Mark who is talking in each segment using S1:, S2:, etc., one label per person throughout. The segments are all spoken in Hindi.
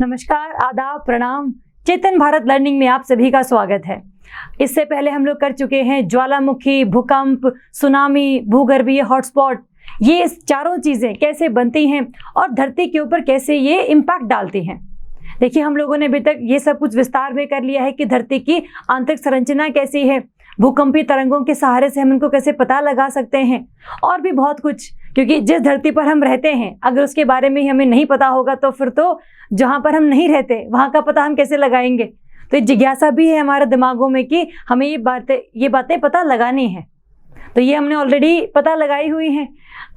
S1: नमस्कार, आदाब, प्रणाम। चेतन भारत लर्निंग में आप सभी का स्वागत है। इससे पहले हम लोग कर चुके हैं ज्वालामुखी, भूकंप, सुनामी, भूगर्भीय हॉटस्पॉट। ये चारों चीज़ें कैसे बनती हैं और धरती के ऊपर कैसे ये इम्पैक्ट डालती हैं। देखिए, हम लोगों ने अभी तक ये सब कुछ विस्तार में कर लिया है कि धरती की आंतरिक संरचना कैसी है, भूकंपीय तरंगों के सहारे से हम इनको कैसे पता लगा सकते हैं, और भी बहुत कुछ। क्योंकि जिस धरती पर हम रहते हैं, अगर उसके बारे में ही हमें नहीं पता होगा तो फिर तो जहाँ पर हम नहीं रहते वहाँ का पता हम कैसे लगाएंगे। तो ये जिज्ञासा भी है हमारे दिमागों में कि हमें ये बातें पता लगानी है। तो ये हमने ऑलरेडी पता लगाई हुई हैं।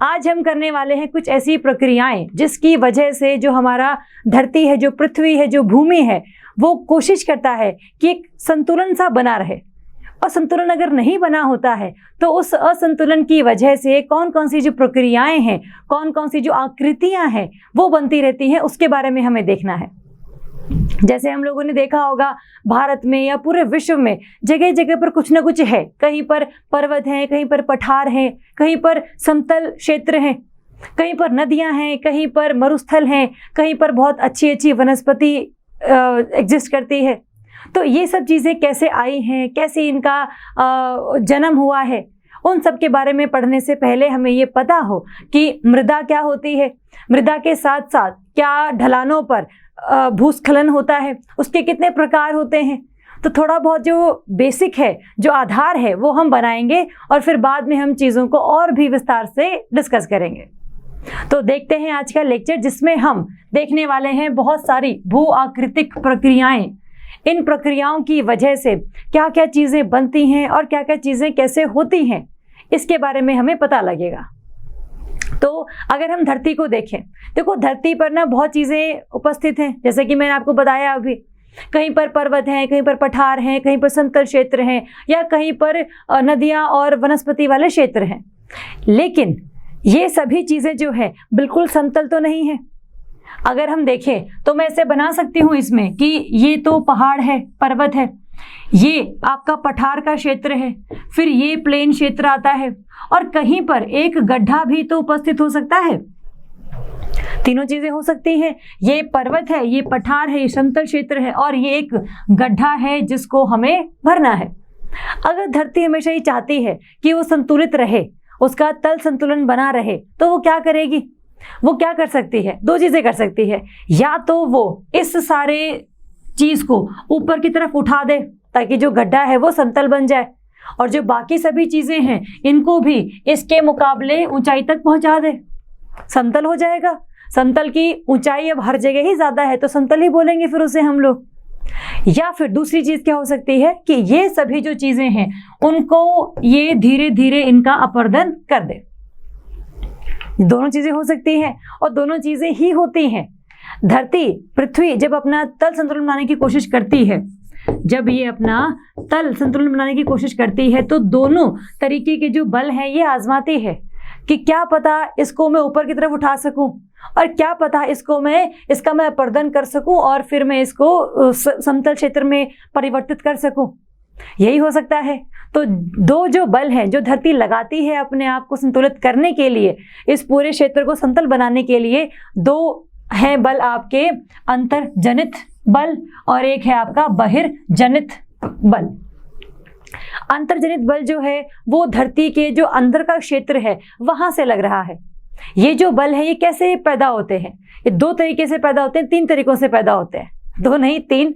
S1: आज हम करने वाले हैं कुछ ऐसी प्रक्रियाएं जिसकी वजह से जो हमारा धरती है, जो पृथ्वी है, जो भूमि है, वो कोशिश करता है कि एक संतुलन सा बना रहे। और संतुलन अगर नहीं बना होता है तो उस असंतुलन की वजह से कौन कौन सी जो प्रक्रियाएं हैं, कौन कौन सी जो आकृतियां हैं वो बनती रहती हैं, उसके बारे में हमें देखना है। जैसे हम लोगों ने देखा होगा, भारत में या पूरे विश्व में जगह जगह पर कुछ ना कुछ है। कहीं पर पर्वत हैं, कहीं पर पठार हैं, कहीं पर समतल क्षेत्र हैं, कहीं पर नदियां हैं, कहीं पर मरुस्थल हैं, कहीं पर बहुत अच्छी अच्छी वनस्पति एग्जिस्ट करती है। तो ये सब चीज़ें कैसे आई हैं, कैसे इनका जन्म हुआ है, उन सब के बारे में पढ़ने से पहले हमें ये पता हो कि मृदा क्या होती है, मृदा के साथ साथ क्या ढलानों पर भूस्खलन होता है, उसके कितने प्रकार होते हैं। तो थोड़ा बहुत जो बेसिक है, जो आधार है, वो हम बनाएंगे और फिर बाद में हम चीज़ों को और भी विस्तार से डिस्कस करेंगे। तो देखते हैं आज का लेक्चर, जिसमें हम देखने वाले हैं बहुत सारी भू आकृतिक प्रक्रियाएं। इन प्रक्रियाओं की वजह से क्या क्या चीज़ें बनती हैं और क्या क्या चीज़ें कैसे होती हैं, इसके बारे में हमें पता लगेगा। तो अगर हम धरती को देखें, देखो धरती पर ना बहुत चीज़ें उपस्थित हैं। जैसे कि मैंने आपको बताया अभी, कहीं पर पर्वत हैं, कहीं पर पठार हैं, कहीं पर समतल क्षेत्र हैं, या कहीं पर नदियाँ और वनस्पति वाले क्षेत्र हैं। लेकिन ये सभी चीज़ें जो है बिल्कुल समतल तो नहीं है। अगर हम देखें तो मैं इसे बना सकती हूँ इसमें कि ये तो पहाड़ है, पर्वत है, ये आपका पठार का क्षेत्र है, फिर ये प्लेन क्षेत्र आता है, और कहीं पर एक गड्ढा भी तो उपस्थित हो सकता है। तीनों चीजें हो सकती हैं। ये पर्वत है, ये पठार है, ये समतल क्षेत्र है, और ये एक गड्ढा है जिसको हमें भरना है। अगर धरती हमेशा ही चाहती है कि वो संतुलित रहे, उसका तल संतुलन बना रहे, तो वो क्या करेगी? वो क्या कर सकती है? दो चीजें कर सकती है। या तो वो इस सारे चीज को ऊपर की तरफ उठा दे ताकि जो गड्ढा है वो समतल बन जाए, और जो बाकी सभी चीजें हैं इनको भी इसके मुकाबले ऊंचाई तक पहुंचा दे, समतल हो जाएगा। समतल की ऊंचाई अब हर जगह ही ज्यादा है तो समतल ही बोलेंगे फिर उसे हम लोग। या फिर दूसरी चीज क्या हो सकती है कि ये सभी जो चीजें हैं उनको ये धीरे धीरे इनका अपरदन कर दे। दोनों चीजें हो सकती हैं, और दोनों चीजें ही होती हैं। धरती, पृथ्वी जब अपना तल संतुलन बनाने की कोशिश करती है, जब ये अपना तल संतुलन बनाने की कोशिश करती है, तो दोनों तरीके के जो बल हैं ये आजमाती है कि क्या पता इसको मैं ऊपर की तरफ उठा सकूं, और क्या पता इसका मैं अपरदन कर सकूं और फिर मैं इसको समतल क्षेत्र में परिवर्तित कर सकूं। यही हो सकता है। तो दो जो बल हैं जो धरती लगाती है अपने आप को संतुलित करने के लिए, इस पूरे क्षेत्र को समतल बनाने के लिए, दो हैं बल आपके अंतर्जनित बल और एक है आपका बहिर्जनित बल। अंतर्जनित बल जो है वो धरती के जो अंदर का क्षेत्र है वहां से लग रहा है। ये जो बल है ये कैसे पैदा होते हैं? ये दो तरीके से पैदा होते हैं, तीन तरीकों से पैदा होते हैं, दो नहीं तीन।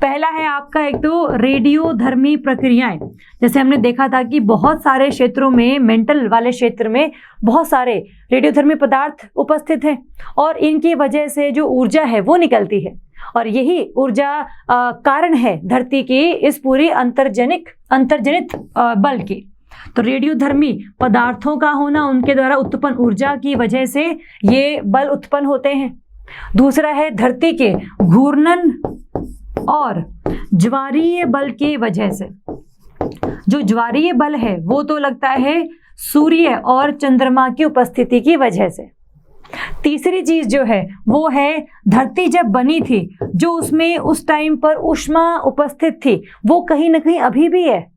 S1: पहला है आपका एक तो रेडियोधर्मी प्रक्रियाएं। जैसे हमने देखा था कि बहुत सारे क्षेत्रों में, मेंटल वाले क्षेत्र में बहुत सारे रेडियोधर्मी पदार्थ उपस्थित हैं, और इनकी वजह से जो ऊर्जा है वो निकलती है, और यही ऊर्जा कारण है धरती की इस पूरी अंतर्जनित बल की। तो रेडियोधर्मी पदार्थों का होना, उनके द्वारा उत्पन्न ऊर्जा की वजह से ये बल उत्पन्न होते हैं। दूसरा है धरती के घूर्णन और ज्वारीय बल की वजह से। जो ज्वारीय बल है वो तो लगता है सूर्य और चंद्रमा की उपस्थिति की वजह से। तीसरी चीज जो है वो है धरती जब बनी थी, जो उसमें उस टाइम पर ऊष्मा उपस्थित थी वो कहीं ना कहीं अभी भी है।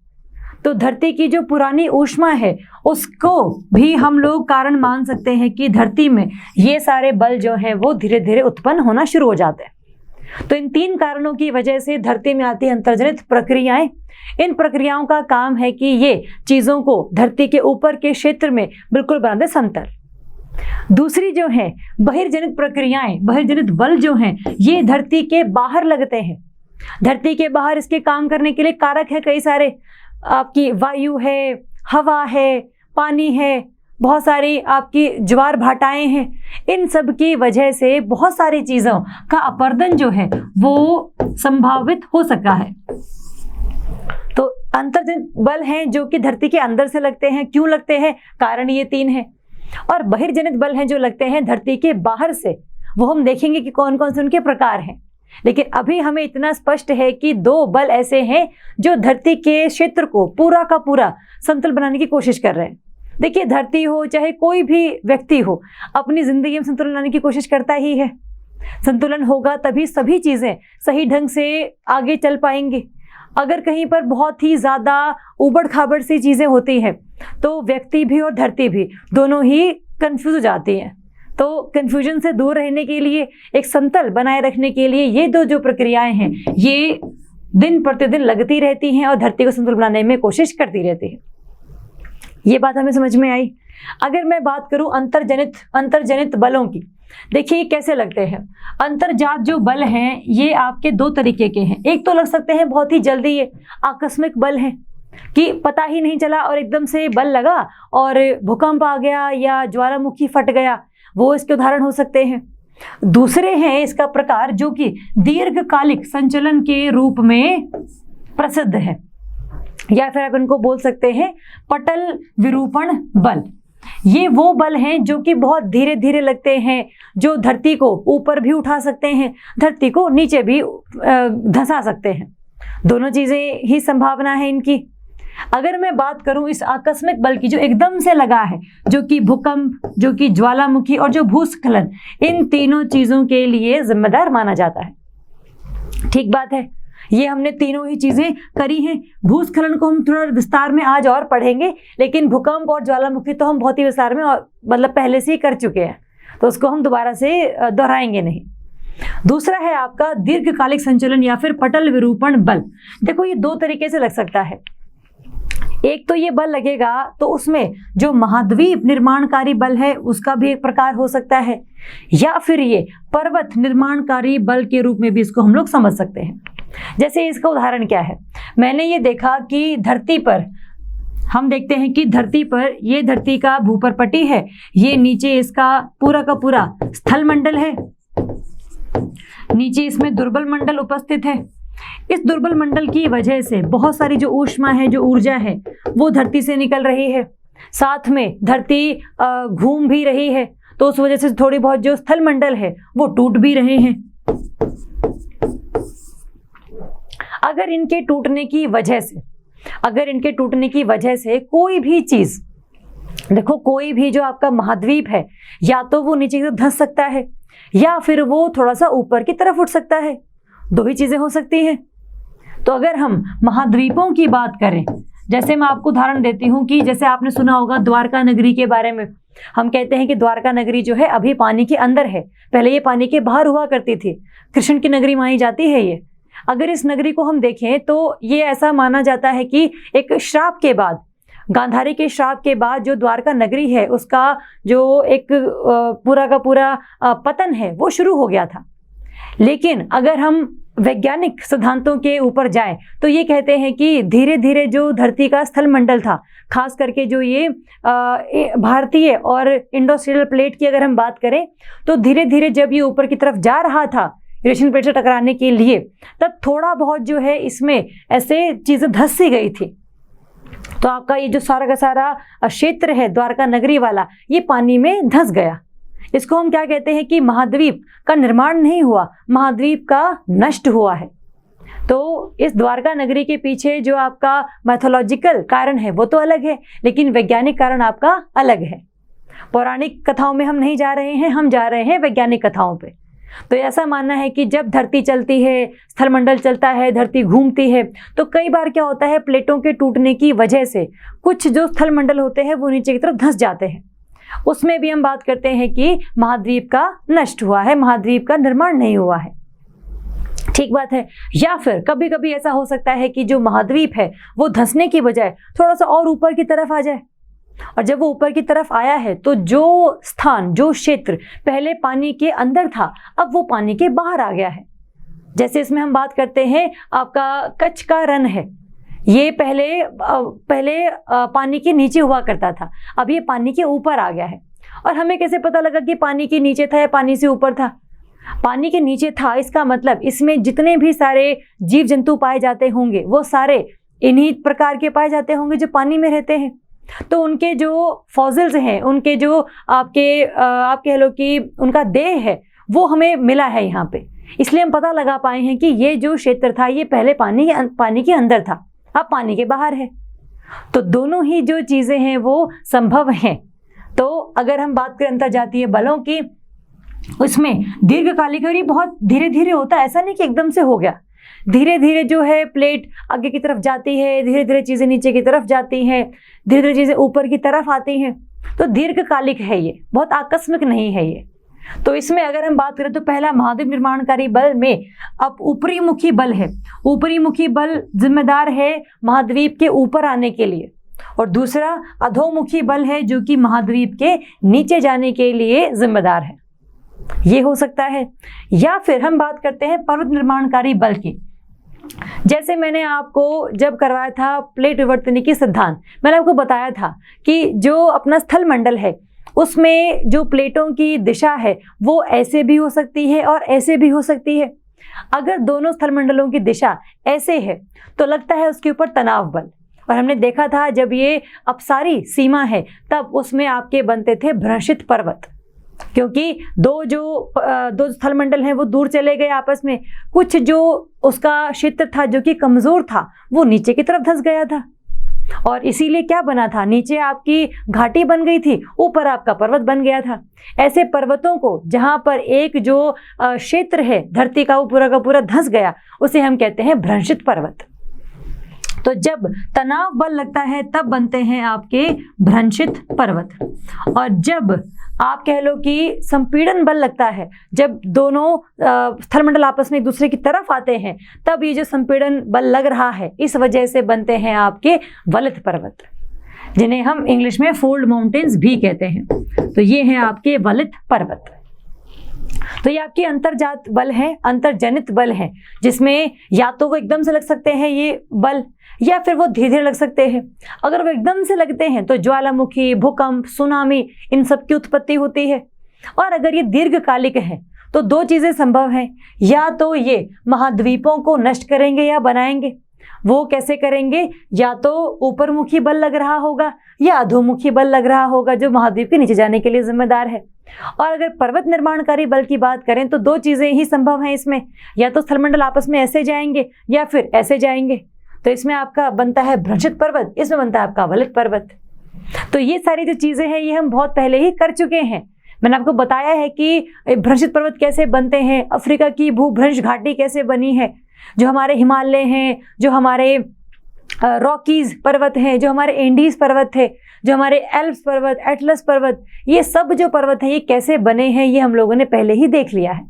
S1: तो धरती की जो पुरानी ऊष्मा है उसको भी हम लोग कारण मान सकते हैं कि धरती में ये सारे बल जो है वो धीरे धीरे उत्पन्न होना शुरू हो जाते हैं। तो इन 3 कारणों की वजह से धरती में आती है अंतर्जनित प्रक्रियाएं। इन प्रक्रियाओं का काम है कि ये चीजों को धरती के ऊपर के क्षेत्र में बिल्कुल बना दे समतल। दूसरी जो है बहिर्जनित प्रक्रियाएं, बहिर्जनित बल जो हैं, ये धरती के बाहर लगते हैं। धरती के बाहर इसके काम करने के लिए कारक है कई सारे, आपकी वायु है, हवा है, पानी है, बहुत सारी आपकी ज्वार भाटाएं हैं। इन सब की वजह से बहुत सारी चीजों का अपर्दन जो है वो संभावित हो सका है। तो अंतर्जनित बल हैं जो कि धरती के अंदर से लगते हैं। क्यों लगते हैं? कारण ये 3 हैं। और बहिर्जनित बल हैं जो लगते हैं धरती के बाहर से, वो हम देखेंगे कि कौन कौन से उनके प्रकार हैं। लेकिन अभी हमें इतना स्पष्ट है कि 2 बल ऐसे हैं जो धरती के क्षेत्र को पूरा का पूरा समतल बनाने की कोशिश कर रहे हैं। देखिए, धरती हो चाहे कोई भी व्यक्ति हो, अपनी जिंदगी में संतुलन लाने की कोशिश करता ही है। संतुलन होगा तभी सभी चीजें सही ढंग से आगे चल पाएंगी। अगर कहीं पर बहुत ही ज्यादा उबड़ खाबड़ सी चीजें होती हैं तो व्यक्ति भी और धरती भी दोनों ही कंफ्यूज हो जाती हैं। तो कंफ्यूजन से दूर रहने के लिए, एक समतल बनाए रखने के लिए ये 2 जो प्रक्रियाएं हैं ये दिन प्रतिदिन लगती रहती हैं और धरती को संतुलन बनाने में कोशिश करती रहती है। ये बात हमें समझ में आई। अगर मैं बात करूं अंतर्जनित बलों की, देखिए ये कैसे लगते हैं। अंतर्जात जो बल हैं ये आपके 2 तरीके के हैं। एक तो लग सकते हैं बहुत ही जल्दी, ये आकस्मिक बल हैं कि पता ही नहीं चला और एकदम से बल लगा और भूकंप आ गया या ज्वालामुखी फट गया, वो इसके उदाहरण हो सकते हैं। दूसरे हैं इसका प्रकार जो कि दीर्घकालिक संचलन के रूप में प्रसिद्ध है, या फिर आप इनको बोल सकते हैं पटल विरूपण बल। ये वो बल हैं जो कि बहुत धीरे धीरे लगते हैं, जो धरती को ऊपर भी उठा सकते हैं, धरती को नीचे भी धंसा सकते हैं। दोनों चीजें ही संभावना है इनकी। अगर मैं बात करूं इस आकस्मिक बल की जो एकदम से लगा है, जो कि भूकंप, जो कि ज्वालामुखी और जो भूस्खलन, इन तीनों चीजों के लिए जिम्मेदार माना जाता है। ठीक बात है, ये हमने तीनों ही चीजें करी हैं। भूस्खलन को हम थोड़ा विस्तार में आज और पढ़ेंगे, लेकिन भूकंप और ज्वालामुखी तो हम बहुत ही विस्तार में और मतलब पहले से ही कर चुके हैं, तो उसको हम दोबारा से दोहराएंगे नहीं। दूसरा है आपका दीर्घकालिक संचलन या फिर पटल विरूपण बल। देखो ये 2 तरीके से लग सकता है। एक तो ये बल लगेगा तो उसमें जो महाद्वीप निर्माणकारी बल है उसका भी एक प्रकार हो सकता है, या फिर ये पर्वत निर्माणकारी बल के रूप में भी इसको हम लोग समझ सकते हैं। जैसे इसका उदाहरण क्या है, मैंने ये देखा कि धरती पर हम देखते हैं कि धरती पर ये धरती का भूपरपटी है, ये नीचे इसका पूरा का पूरा स्थल मंडल है, नीचे इसमें दुर्बल मंडल उपस्थित है। इस दुर्बल मंडल की वजह से बहुत सारी जो ऊष्मा है, जो ऊर्जा है, वो धरती से निकल रही है। साथ में धरती घूम भी रही है, तो उस वजह से थोड़ी बहुत जो स्थल मंडल है वो टूट भी रहे हैं। अगर इनके टूटने की वजह से कोई भी चीज, देखो कोई भी जो आपका महाद्वीप है, या तो वो नीचे की तरफ धंस सकता है या फिर वो थोड़ा सा ऊपर की तरफ उठ सकता है। 2 ही चीजें हो सकती हैं। तो अगर हम महाद्वीपों की बात करें, जैसे मैं आपको उदाहरण देती हूँ कि जैसे आपने सुना होगा द्वारका नगरी के बारे में। हम कहते हैं कि द्वारका नगरी जो है अभी पानी के अंदर है, पहले ये पानी के बाहर हुआ करती थी, कृष्ण की नगरी मानी जाती है ये। अगर इस नगरी को हम देखें तो ये ऐसा माना जाता है कि एक श्राप के बाद, गांधारी के श्राप के बाद जो द्वारका नगरी है उसका जो एक पूरा का पूरा पतन है वो शुरू हो गया था। लेकिन अगर हम वैज्ञानिक सिद्धांतों के ऊपर जाएं तो ये कहते हैं कि धीरे धीरे जो धरती का स्थल मंडल था, खास करके जो ये भारतीय और इंडोस्ट्रियल प्लेट की अगर हम बात करें, तो धीरे धीरे जब ये ऊपर की तरफ जा रहा था यूरेशियन प्लेट से टकराने के लिए, तब थोड़ा बहुत जो है इसमें ऐसे चीजें धंस सी गई थी। तो आपका ये जो सारा का सारा क्षेत्र है द्वारका नगरी वाला, ये पानी में धंस गया। इसको हम क्या कहते हैं कि महाद्वीप का निर्माण नहीं हुआ, महाद्वीप का नष्ट हुआ है। तो इस द्वारका नगरी के पीछे जो आपका मैथोलॉजिकल कारण है वो तो अलग है, लेकिन वैज्ञानिक कारण आपका अलग है। पौराणिक कथाओं में हम नहीं जा रहे हैं, हम जा रहे हैं वैज्ञानिक कथाओं पे। तो ऐसा मानना है कि जब धरती चलती है, स्थलमंडल चलता है, धरती घूमती है, तो कई बार क्या होता है, प्लेटों के टूटने की वजह से कुछ जो स्थलमंडल होते हैं वो नीचे की तरफ धंस जाते हैं। उसमें भी हम बात करते हैं कि महाद्वीप का नष्ट हुआ है, महाद्वीप का निर्माण नहीं हुआ है। ठीक बात है। या फिर कभी कभी ऐसा हो सकता है कि जो महाद्वीप है वो धंसने की बजाय थोड़ा सा और ऊपर की तरफ आ जाए, और जब वो ऊपर की तरफ आया है तो जो स्थान, जो क्षेत्र पहले पानी के अंदर था, अब वो पानी के बाहर आ गया है। जैसे इसमें हम बात करते हैं आपका कच्छ का रण है, ये पहले पानी के नीचे हुआ करता था, अब ये पानी के ऊपर आ गया है। और हमें कैसे पता लगा कि पानी के नीचे था या पानी से ऊपर था? पानी के नीचे था, इसका मतलब इसमें जितने भी सारे जीव जंतु पाए जाते होंगे वो सारे इन्हीं प्रकार के पाए जाते होंगे जो पानी में रहते हैं। तो उनके जो फॉसिल्स हैं, उनके जो आप कह लो कि उनका देह है, वो हमें मिला है यहाँ पे। इसलिए हम पता लगा पाए हैं कि ये जो क्षेत्र था ये पहले पानी के अंदर था, अब पानी के बाहर है। तो दोनों ही जो चीज़ें हैं वो संभव हैं। तो अगर हम बात करें अंतर्जातीय बलों की, उसमें दीर्घकालिक और ये बहुत धीरे धीरे होता है, ऐसा नहीं कि एकदम से हो गया। धीरे धीरे जो है प्लेट आगे की तरफ जाती है, धीरे धीरे चीज़ें नीचे की तरफ जाती हैं, धीरे धीरे चीज़ें ऊपर की तरफ आती हैं। तो दीर्घकालिक है ये, बहुत आकस्मिक नहीं है ये। तो इसमें अगर हम बात करें तो पहला महाद्वीप निर्माणकारी बल में अब ऊपरी मुखी बल है। ऊपरी मुखी बल जिम्मेदार है महाद्वीप के ऊपर आने के लिए, और दूसरा अधोमुखी बल है जो कि महाद्वीप के नीचे जाने के लिए जिम्मेदार है। ये हो सकता है। या फिर हम बात करते हैं पर्वत निर्माणकारी बल की। जैसे मैंने आपको जब करवाया था प्लेट विवर्तनिकी सिद्धांत, मैंने आपको बताया था कि जो अपना स्थल मंडल है उसमें जो प्लेटों की दिशा है वो ऐसे भी हो सकती है और ऐसे भी हो सकती है। अगर दोनों स्थल मंडलों की दिशा ऐसे है तो लगता है उसके ऊपर तनाव बल। और हमने देखा था जब ये अपसारी सीमा है तब उसमें आपके बनते थे भ्रंशित पर्वत, क्योंकि दो स्थल मंडल हैं वो दूर चले गए आपस में। कुछ जो उसका क्षेत्र था जो कि कमजोर था वो नीचे की तरफ धंस गया था, और इसीलिए क्या बना था, नीचे आपकी घाटी बन गई थी, ऊपर आपका पर्वत बन गया था। ऐसे पर्वतों को जहां पर एक जो क्षेत्र है धरती का वो पूरा का पूरा धंस गया, उसे हम कहते हैं भ्रंशित पर्वत। तो जब तनाव बल लगता है तब बनते हैं आपके भ्रंशित पर्वत। और जब आप कह लो कि संपीड़न बल लगता है, जब दोनों स्थलमंडल आपस में एक दूसरे की तरफ आते हैं, तब ये जो संपीड़न बल लग रहा है इस वजह से बनते हैं आपके वलित पर्वत, जिन्हें हम इंग्लिश में फोल्ड माउंटेन्स भी कहते हैं। तो ये हैं आपके वलित पर्वत। तो ये आपके अंतर्जात बल हैं, अंतर्जनित बल हैं, जिसमें या तो वो एकदम से लग सकते हैं ये बल, या फिर वो धीरे धीरे लग सकते हैं। अगर वो एकदम से लगते हैं तो ज्वालामुखी, भूकंप, सुनामी, इन सब की उत्पत्ति होती है। और अगर ये दीर्घकालिक है तो दो चीज़ें संभव हैं, या तो ये महाद्वीपों को नष्ट करेंगे या बनाएंगे। वो कैसे करेंगे, या तो ऊपर मुखी बल लग रहा होगा या अधोमुखी बल लग रहा होगा जो महाद्वीप के नीचे जाने के लिए जिम्मेदार है। और अगर पर्वत निर्माणकारी बल की बात करें तो दो चीज़ें ही संभव हैं इसमें, या तो स्थलमंडल आपस में ऐसे जाएंगे या फिर ऐसे जाएंगे। तो इसमें आपका बनता है भ्रंशित पर्वत, इसमें बनता है आपका वलित पर्वत। तो ये सारी जो चीज़ें हैं ये हम बहुत पहले ही कर चुके हैं। मैंने आपको बताया है कि भ्रंशित पर्वत कैसे बनते हैं, अफ्रीका की भूभ्रंश घाटी कैसे बनी है, जो हमारे हिमालय हैं, जो हमारे रॉकीज पर्वत हैं, जो हमारे एंडीज पर्वत थे, जो हमारे एल्प्स पर्वत, एटलस पर्वत, ये सब जो पर्वत हैं ये कैसे बने हैं ये हम लोगों ने पहले ही देख लिया है।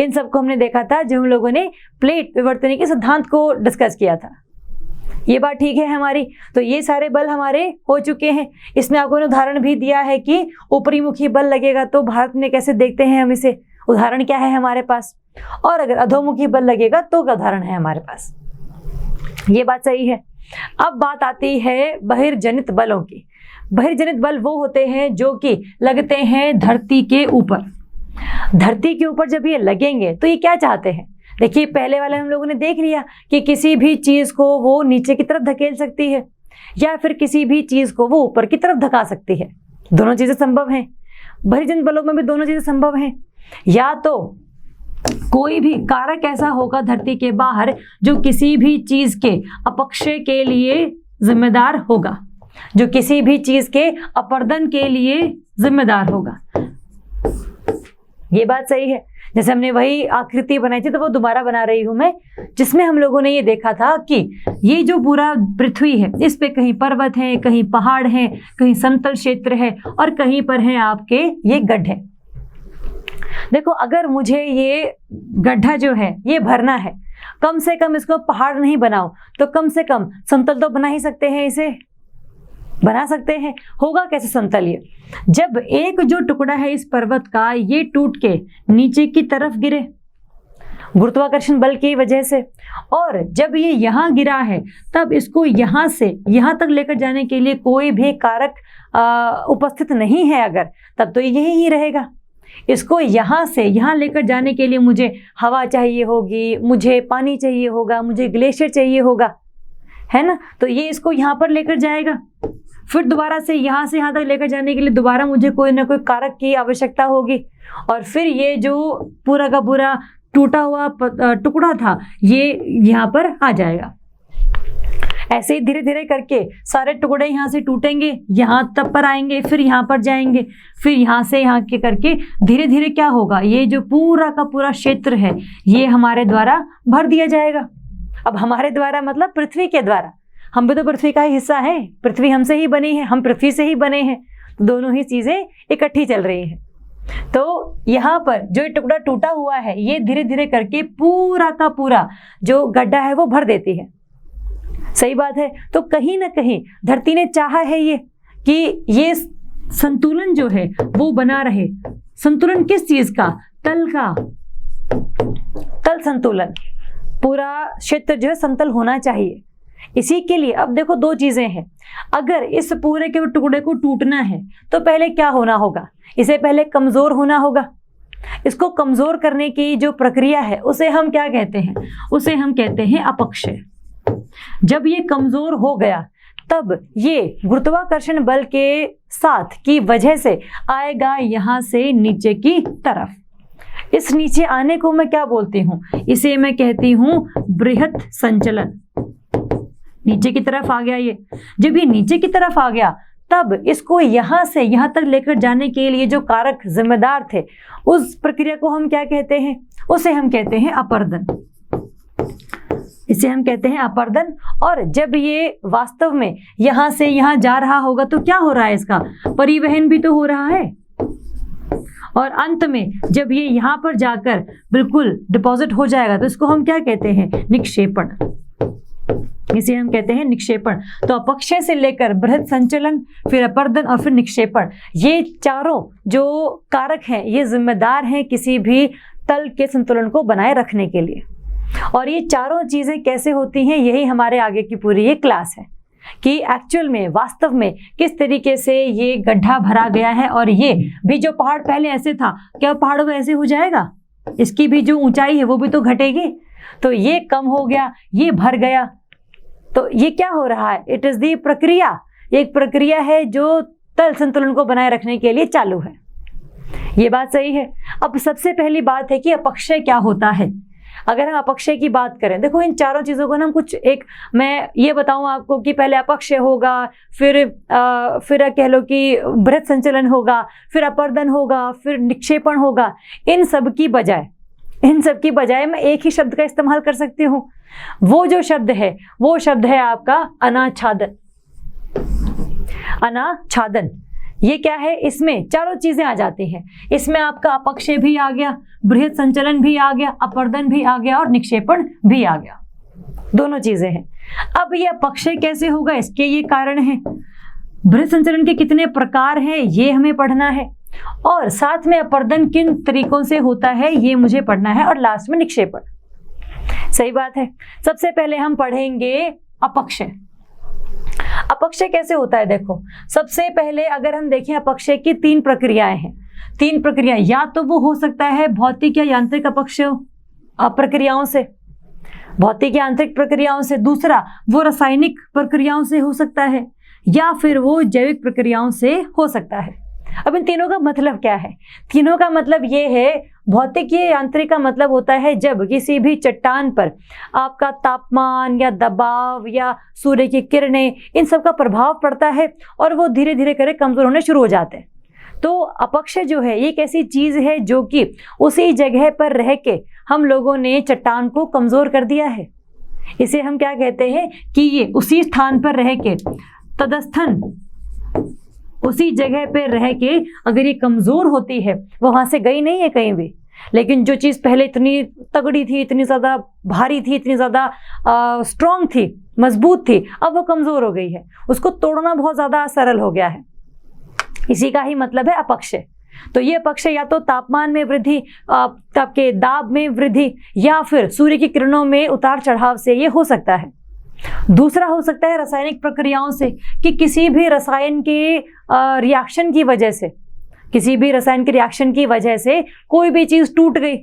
S1: इन सबको हमने देखा था जब हम लोगों ने प्लेट विवर्तनिकी सिद्धांत को डिस्कस किया था। ये बात ठीक है हमारी। तो ये सारे बल हमारे हो चुके हैं। इसमें आपको ने उदाहरण भी दिया है कि ऊपरी मुखी बल लगेगा तो भारत में कैसे देखते हैं हम इसे, उदाहरण क्या है हमारे पास, और अगर अधोमुखी बल लगेगा तो क्या उदाहरण है हमारे पास। ये बात सही है। अब बात आती है बहिर्जनित बलों की। बहिर्जनित बल वो होते हैं जो कि लगते हैं धरती के ऊपर। धरती के ऊपर जब ये लगेंगे तो ये क्या चाहते हैं, देखिए पहले वाले हम लोगों ने देख लिया कि किसी भी चीज़ को वो नीचे की तरफ धकेल सकती है या फिर किसी भी चीज़ को वो ऊपर की तरफ धका सकती है। दोनों चीज़ें संभव हैं। बहिर्जनित बलों में भी दोनों चीज़ें संभव हैं। या तो कोई भी कारक ऐसा होगा धरती के बाहर जो किसी भी चीज़ के अपक्षय के लिए जिम्मेदार होगा, जो किसी भी चीज़ के अपर्दन के लिए जिम्मेदार होगा। ये बात सही है। जैसे हमने वही आकृति बनाई थी तो वो दोबारा बना रही हूं मैं, जिसमें हम लोगों ने ये देखा था कि ये जो पूरा पृथ्वी है इस पे कहीं पर्वत है, कहीं पहाड़ है, कहीं समतल क्षेत्र है और कहीं पर है आपके ये गड्ढे। देखो, अगर मुझे ये गड्ढा जो है ये भरना है, कम से कम इसको पहाड़ नहीं बनाओ तो कम से कम समतल तो बना ही सकते हैं, इसे बना सकते हैं। होगा कैसे समतल ये? जब एक जो टुकड़ा है इस पर्वत का ये टूट के नीचे की तरफ गिरे गुरुत्वाकर्षण बल की वजह से, और जब ये यहाँ गिरा है तब इसको यहाँ से यहाँ तक लेकर जाने के लिए कोई भी कारक उपस्थित नहीं है अगर, तब तो यही ही रहेगा। इसको यहाँ से यहाँ लेकर जाने के लिए मुझे हवा चाहिए होगी, मुझे पानी चाहिए होगा, मुझे ग्लेशियर चाहिए होगा, है ना। तो ये इसको यहाँ पर लेकर जाएगा, फिर दोबारा से यहाँ तक लेकर जाने के लिए दोबारा मुझे कोई ना कोई कारक की आवश्यकता होगी, और फिर ये जो पूरा का पूरा टूटा हुआ टुकड़ा था ये यहाँ पर आ जाएगा। ऐसे ही धीरे धीरे करके सारे टुकड़े यहाँ से टूटेंगे, यहाँ तब पर आएंगे, फिर यहाँ पर जाएंगे, फिर यहाँ से यहाँ के करके धीरे धीरे क्या होगा, ये जो पूरा का पूरा क्षेत्र है ये हमारे द्वारा भर दिया जाएगा। अब हमारे द्वारा मतलब पृथ्वी के द्वारा, हम भी तो पृथ्वी का ही हिस्सा है, पृथ्वी हमसे ही बनी है, हम पृथ्वी से ही बने हैं, तो दोनों ही चीजें इकट्ठी चल रही हैं। तो यहाँ पर जो टुकड़ा टूटा हुआ है ये धीरे धीरे करके पूरा का पूरा जो गड्ढा है वो भर देती है। सही बात है। तो कहीं ना कहीं धरती ने चाहा है ये कि ये संतुलन जो है वो बना रहे। संतुलन किस चीज का? तल का, तल संतुलन। पूरा क्षेत्र जो है समतल होना चाहिए। इसी के लिए अब देखो दो चीजें हैं। अगर इस पूरे के टुकड़े को टूटना है तो पहले क्या होना होगा? इसे पहले कमजोर होना होगा। इसको कमजोर करने की जो प्रक्रिया है उसे हम क्या कहते हैं? उसे हम कहते हैं अपक्षय। जब ये कमजोर हो गया तब ये गुरुत्वाकर्षण बल के साथ की वजह से आएगा यहां से नीचे की तरफ। इस नीचे आने को मैं क्या बोलती हूं? इसे मैं कहती हूं बृहत संचलन। नीचे की तरफ आ गया ये। जब ये नीचे की तरफ आ गया तब इसको यहां से यहां तक लेकर जाने के लिए जो कारक जिम्मेदार थे उस प्रक्रिया को हम क्या कहते हैं? उसे हम कहते हैं अपर्दन। इसे हम कहते हैं अपर्दन। और जब ये वास्तव में यहां से यहां जा रहा होगा तो क्या हो रहा है? इसका परिवहन भी तो हो रहा है। और अंत में जब ये यहां पर जाकर बिल्कुल डिपॉजिट हो जाएगा तो इसको हम क्या कहते हैं? निक्षेपण। इसे हम कहते हैं निक्षेपण। तो अपक्षय से लेकर बृहत संचलन, फिर अपर्दन और फिर निक्षेपण, ये चारों जो कारक हैं ये जिम्मेदार हैं किसी भी तल के संतुलन को बनाए रखने के लिए। और ये चारों चीजें कैसे होती हैं यही हमारे आगे की पूरी ये क्लास है कि एक्चुअल में वास्तव में किस तरीके से ये गड्ढा भरा गया है। और ये भी जो पहाड़ पहले ऐसे था, क्या पहाड़ों में ऐसे हो जाएगा? इसकी भी जो ऊंचाई है वो भी तो घटेगी। तो ये कम हो गया, ये भर गया, तो ये क्या हो रहा है? इट इज दी प्रक्रिया। एक प्रक्रिया है जो तल संतुलन को बनाए रखने के लिए चालू है। ये बात सही है। अब सबसे पहली बात है कि अपक्षय क्या होता है। अगर हम अपक्षय की बात करें, देखो इन चारों चीजों को ना हम कुछ एक, मैं ये बताऊं आपको कि पहले अपक्षय होगा, फिर कह लो कि बृहत संचलन होगा, फिर अपर्दन होगा, फिर निक्षेपण होगा। इन सब की बजाय मैं एक ही शब्द का इस्तेमाल कर सकती हूँ। वो जो शब्द है वो शब्द है आपका अनाच्छादन। अनाच्छादन ये क्या है? इसमें चारों चीजें आ जाती हैं। इसमें आपका अपक्षय भी आ गया, बृहत संचलन भी आ गया, अपर्दन भी आ गया और निक्षेपण भी आ गया। दोनों चीजें हैं। अब ये अपक्षय कैसे होगा इसके ये कारण है। बृहत संचलन के कितने प्रकार हैं ये हमें पढ़ना है, और साथ में अपर्दन किन तरीकों से होता है ये मुझे पढ़ना है, और लास्ट में निक्षेपण। सही बात है। सबसे पहले हम पढ़ेंगे अपक्षय। अपक्षय कैसे होता है? देखो सबसे पहले अगर हम देखें अपक्षय की तीन प्रक्रियाएं हैं। तीन प्रक्रिया, या तो वो हो सकता है भौतिक या यांत्रिक अपक्षय प्रक्रियाओं से, भौतिक या यांत्रिक प्रक्रियाओं से। दूसरा वो रासायनिक प्रक्रियाओं से हो सकता है, या फिर वो जैविक प्रक्रियाओं से हो सकता है। अब इन तीनों का मतलब क्या है? तीनों का मतलब ये है, भौतिक या यांत्रिक का मतलब होता है जब किसी भी चट्टान पर आपका तापमान या दबाव या सूर्य की किरणें इन सब का प्रभाव पड़ता है और वो धीरे धीरे करके कमजोर होने शुरू हो जाते हैं। तो अपक्षय जो है ये एक ऐसी चीज है जो कि उसी जगह पर रह के हम लोगों ने चट्टान को कमजोर कर दिया है। इसे हम क्या कहते हैं कि ये उसी स्थान पर रह के तदस्थन उसी जगह पे रह के अगर ये कमज़ोर होती है, वो वहाँ से गई नहीं है कहीं भी। लेकिन जो चीज़ पहले इतनी तगड़ी थी, इतनी ज़्यादा भारी थी, इतनी ज़्यादा स्ट्रॉन्ग थी, मजबूत थी, अब वो कमज़ोर हो गई है, उसको तोड़ना बहुत ज़्यादा सरल हो गया है। इसी का ही मतलब है अपक्षय। तो ये अपक्षय या तो तापमान में वृद्धि, आपके दाब में वृद्धि, या फिर सूर्य की किरणों में उतार चढ़ाव से ये हो सकता है। दूसरा हो सकता है रासायनिक प्रक्रियाओं से, कि किसी भी रसायन के रिएक्शन की वजह से, किसी भी रसायन के रिएक्शन की वजह से कोई भी चीज़ टूट गई,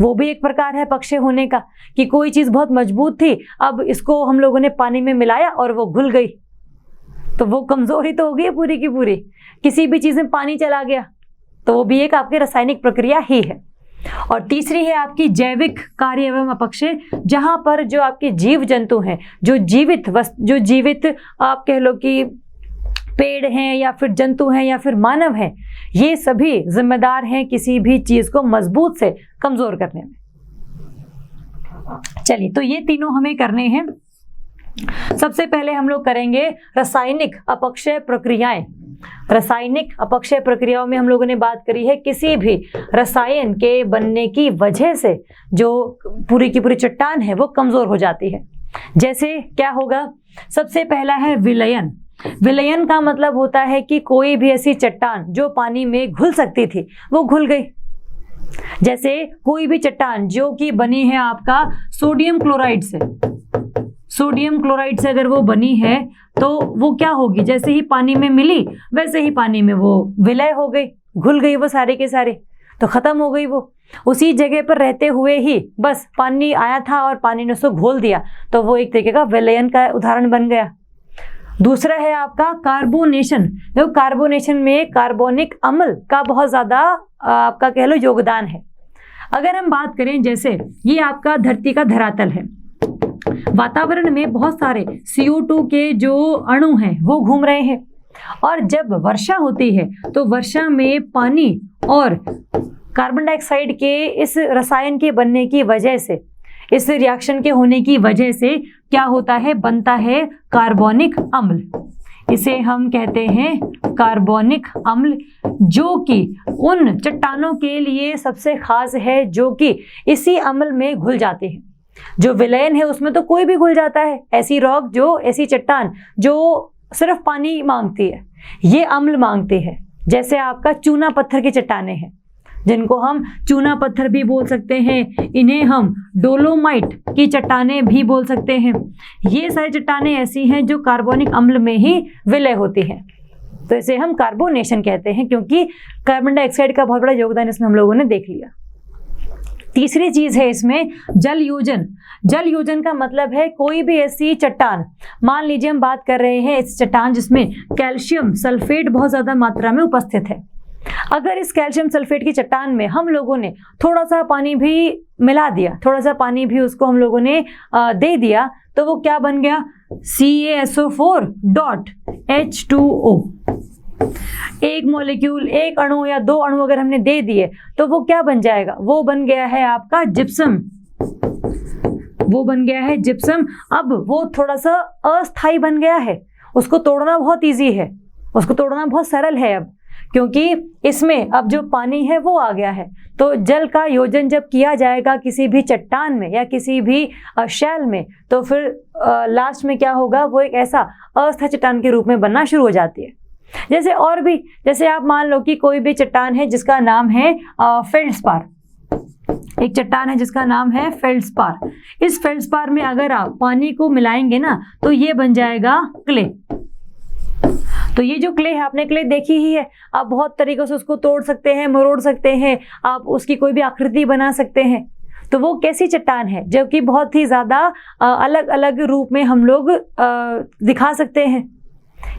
S1: वो भी एक प्रकार है अपक्षय होने का। कि कोई चीज़ बहुत मजबूत थी, अब इसको हम लोगों ने पानी में मिलाया और वो घुल गई, तो वो कमज़ोरी तो हो गई पूरी की पूरी। किसी भी चीज़ में पानी चला गया, तो वो भी एक आपकी रासायनिक प्रक्रिया ही है। और तीसरी है आपकी जैविक कार्य एवं अपक्षय, जहाँ पर जो आपके जीव जंतु हैं, जो जीवित आप कह लो कि पेड़ हैं या फिर जंतु हैं या फिर मानव हैं, ये सभी जिम्मेदार हैं किसी भी चीज़ को मजबूत से कमज़ोर करने में। चलिए, तो ये तीनों हमें करने हैं। सबसे पहले हम लोग करेंगे रासायनिक अपक्षय प्रक्रियाएं। रासायनिक अपक्षय प्रक्रियाओं में हम लोगों ने बात करी है किसी भी रसायन के बनने की वजह से जो पूरी की पूरी चट्टान है वो कमज़ोर हो जाती है। जैसे क्या होगा, सबसे पहला है विलयन। विलयन का मतलब होता है कि कोई भी ऐसी चट्टान जो पानी में घुल सकती थी, वो घुल गई। जैसे कोई भी चट्टान जो कि बनी है आपका सोडियम क्लोराइड से, सोडियम क्लोराइड से अगर वो बनी है तो वो क्या होगी, जैसे ही पानी में मिली वैसे ही पानी में वो विलय हो गई, घुल गई वो सारे के सारे, तो ख़त्म हो गई वो। उसी जगह पर रहते हुए ही बस पानी आया था और पानी ने उसको घोल दिया, तो वो एक तरीके का विलयन का उदाहरण बन गया। दूसरा है आपका कार्बोनेशन। देखो, कार्बोनेशन में कार्बोनिक अम्ल का बहुत ज़्यादा आपका कह लो योगदान है। अगर हम बात करें, जैसे ये आपका धरती का धरातल है, वातावरण में बहुत सारे CO2 के जो अणु हैं वो घूम रहे हैं, और जब वर्षा होती है तो वर्षा में पानी और कार्बन डाइऑक्साइड के इस रसायन के बनने की वजह से, इस रिएक्शन के होने की वजह से क्या होता है, बनता है कार्बोनिक अम्ल। इसे हम कहते हैं कार्बोनिक अम्ल, जो कि उन चट्टानों के लिए सबसे खास है जो कि इसी अम्ल में घुल जाते हैं। जो विलयन है उसमें तो कोई भी घुल जाता है, ऐसी रॉक, जो ऐसी चट्टान जो सिर्फ पानी मांगती है, ये अम्ल मांगते हैं। जैसे आपका चूना पत्थर की चट्टानें हैं, जिनको हम चूना पत्थर भी बोल सकते हैं, इन्हें हम डोलोमाइट की चट्टानें भी बोल सकते हैं। ये सारी चट्टानें ऐसी हैं जो कार्बोनिक अम्ल में ही विलय होती हैं, तो इसे हम कार्बोनेशन कहते हैं, क्योंकि कार्बन डाइऑक्साइड का बहुत बड़ा योगदान इसमें हम लोगों ने देख लिया। तीसरी चीज़ है इसमें जल योजन। जल योजन का मतलब है कोई भी ऐसी चट्टान, मान लीजिए हम बात कर रहे हैं इस चट्टान जिसमें कैल्शियम सल्फेट बहुत ज़्यादा मात्रा में उपस्थित है। अगर इस कैल्शियम सल्फेट की चट्टान में हम लोगों ने थोड़ा सा पानी भी मिला दिया, थोड़ा सा पानी भी उसको हम लोगों ने दे दिया, तो वो क्या बन गया, CaSO4.H2O। एक मॉलिक्यूल, एक अणु या दो अणु अगर हमने दे दिए तो वो क्या बन जाएगा, वो बन गया है आपका जिप्सम। वो बन गया है जिप्सम। अब वो थोड़ा सा अस्थाई बन गया है, उसको तोड़ना बहुत इजी है, उसको तोड़ना बहुत सरल है अब, क्योंकि इसमें अब जो पानी है वो आ गया है। तो जल का योजन जब किया जाएगा किसी भी चट्टान में या किसी भी शैल में, तो फिर लास्ट में क्या होगा, वो एक ऐसा अस्थायी चट्टान के रूप में बनना शुरू हो जाती है। जैसे और भी, जैसे आप मान लो कि कोई भी चट्टान है जिसका नाम है फेल्ड्स्पार। एक चट्टान है जिसका नाम है फेल्ड्स्पार। इस फेल्ड्स्पार में अगर आप पानी को मिलाएंगे ना तो ये बन जाएगा क्ले। तो ये जो क्ले है, आपने क्ले देखी ही है, आप बहुत तरीकों से उसको तोड़ सकते हैं, मरोड़ सकते हैं, आप उसकी कोई भी आकृति बना सकते हैं। तो वो कैसी चट्टान है जो कि बहुत ही ज़्यादा अलग अलग रूप में हम लोग दिखा सकते हैं,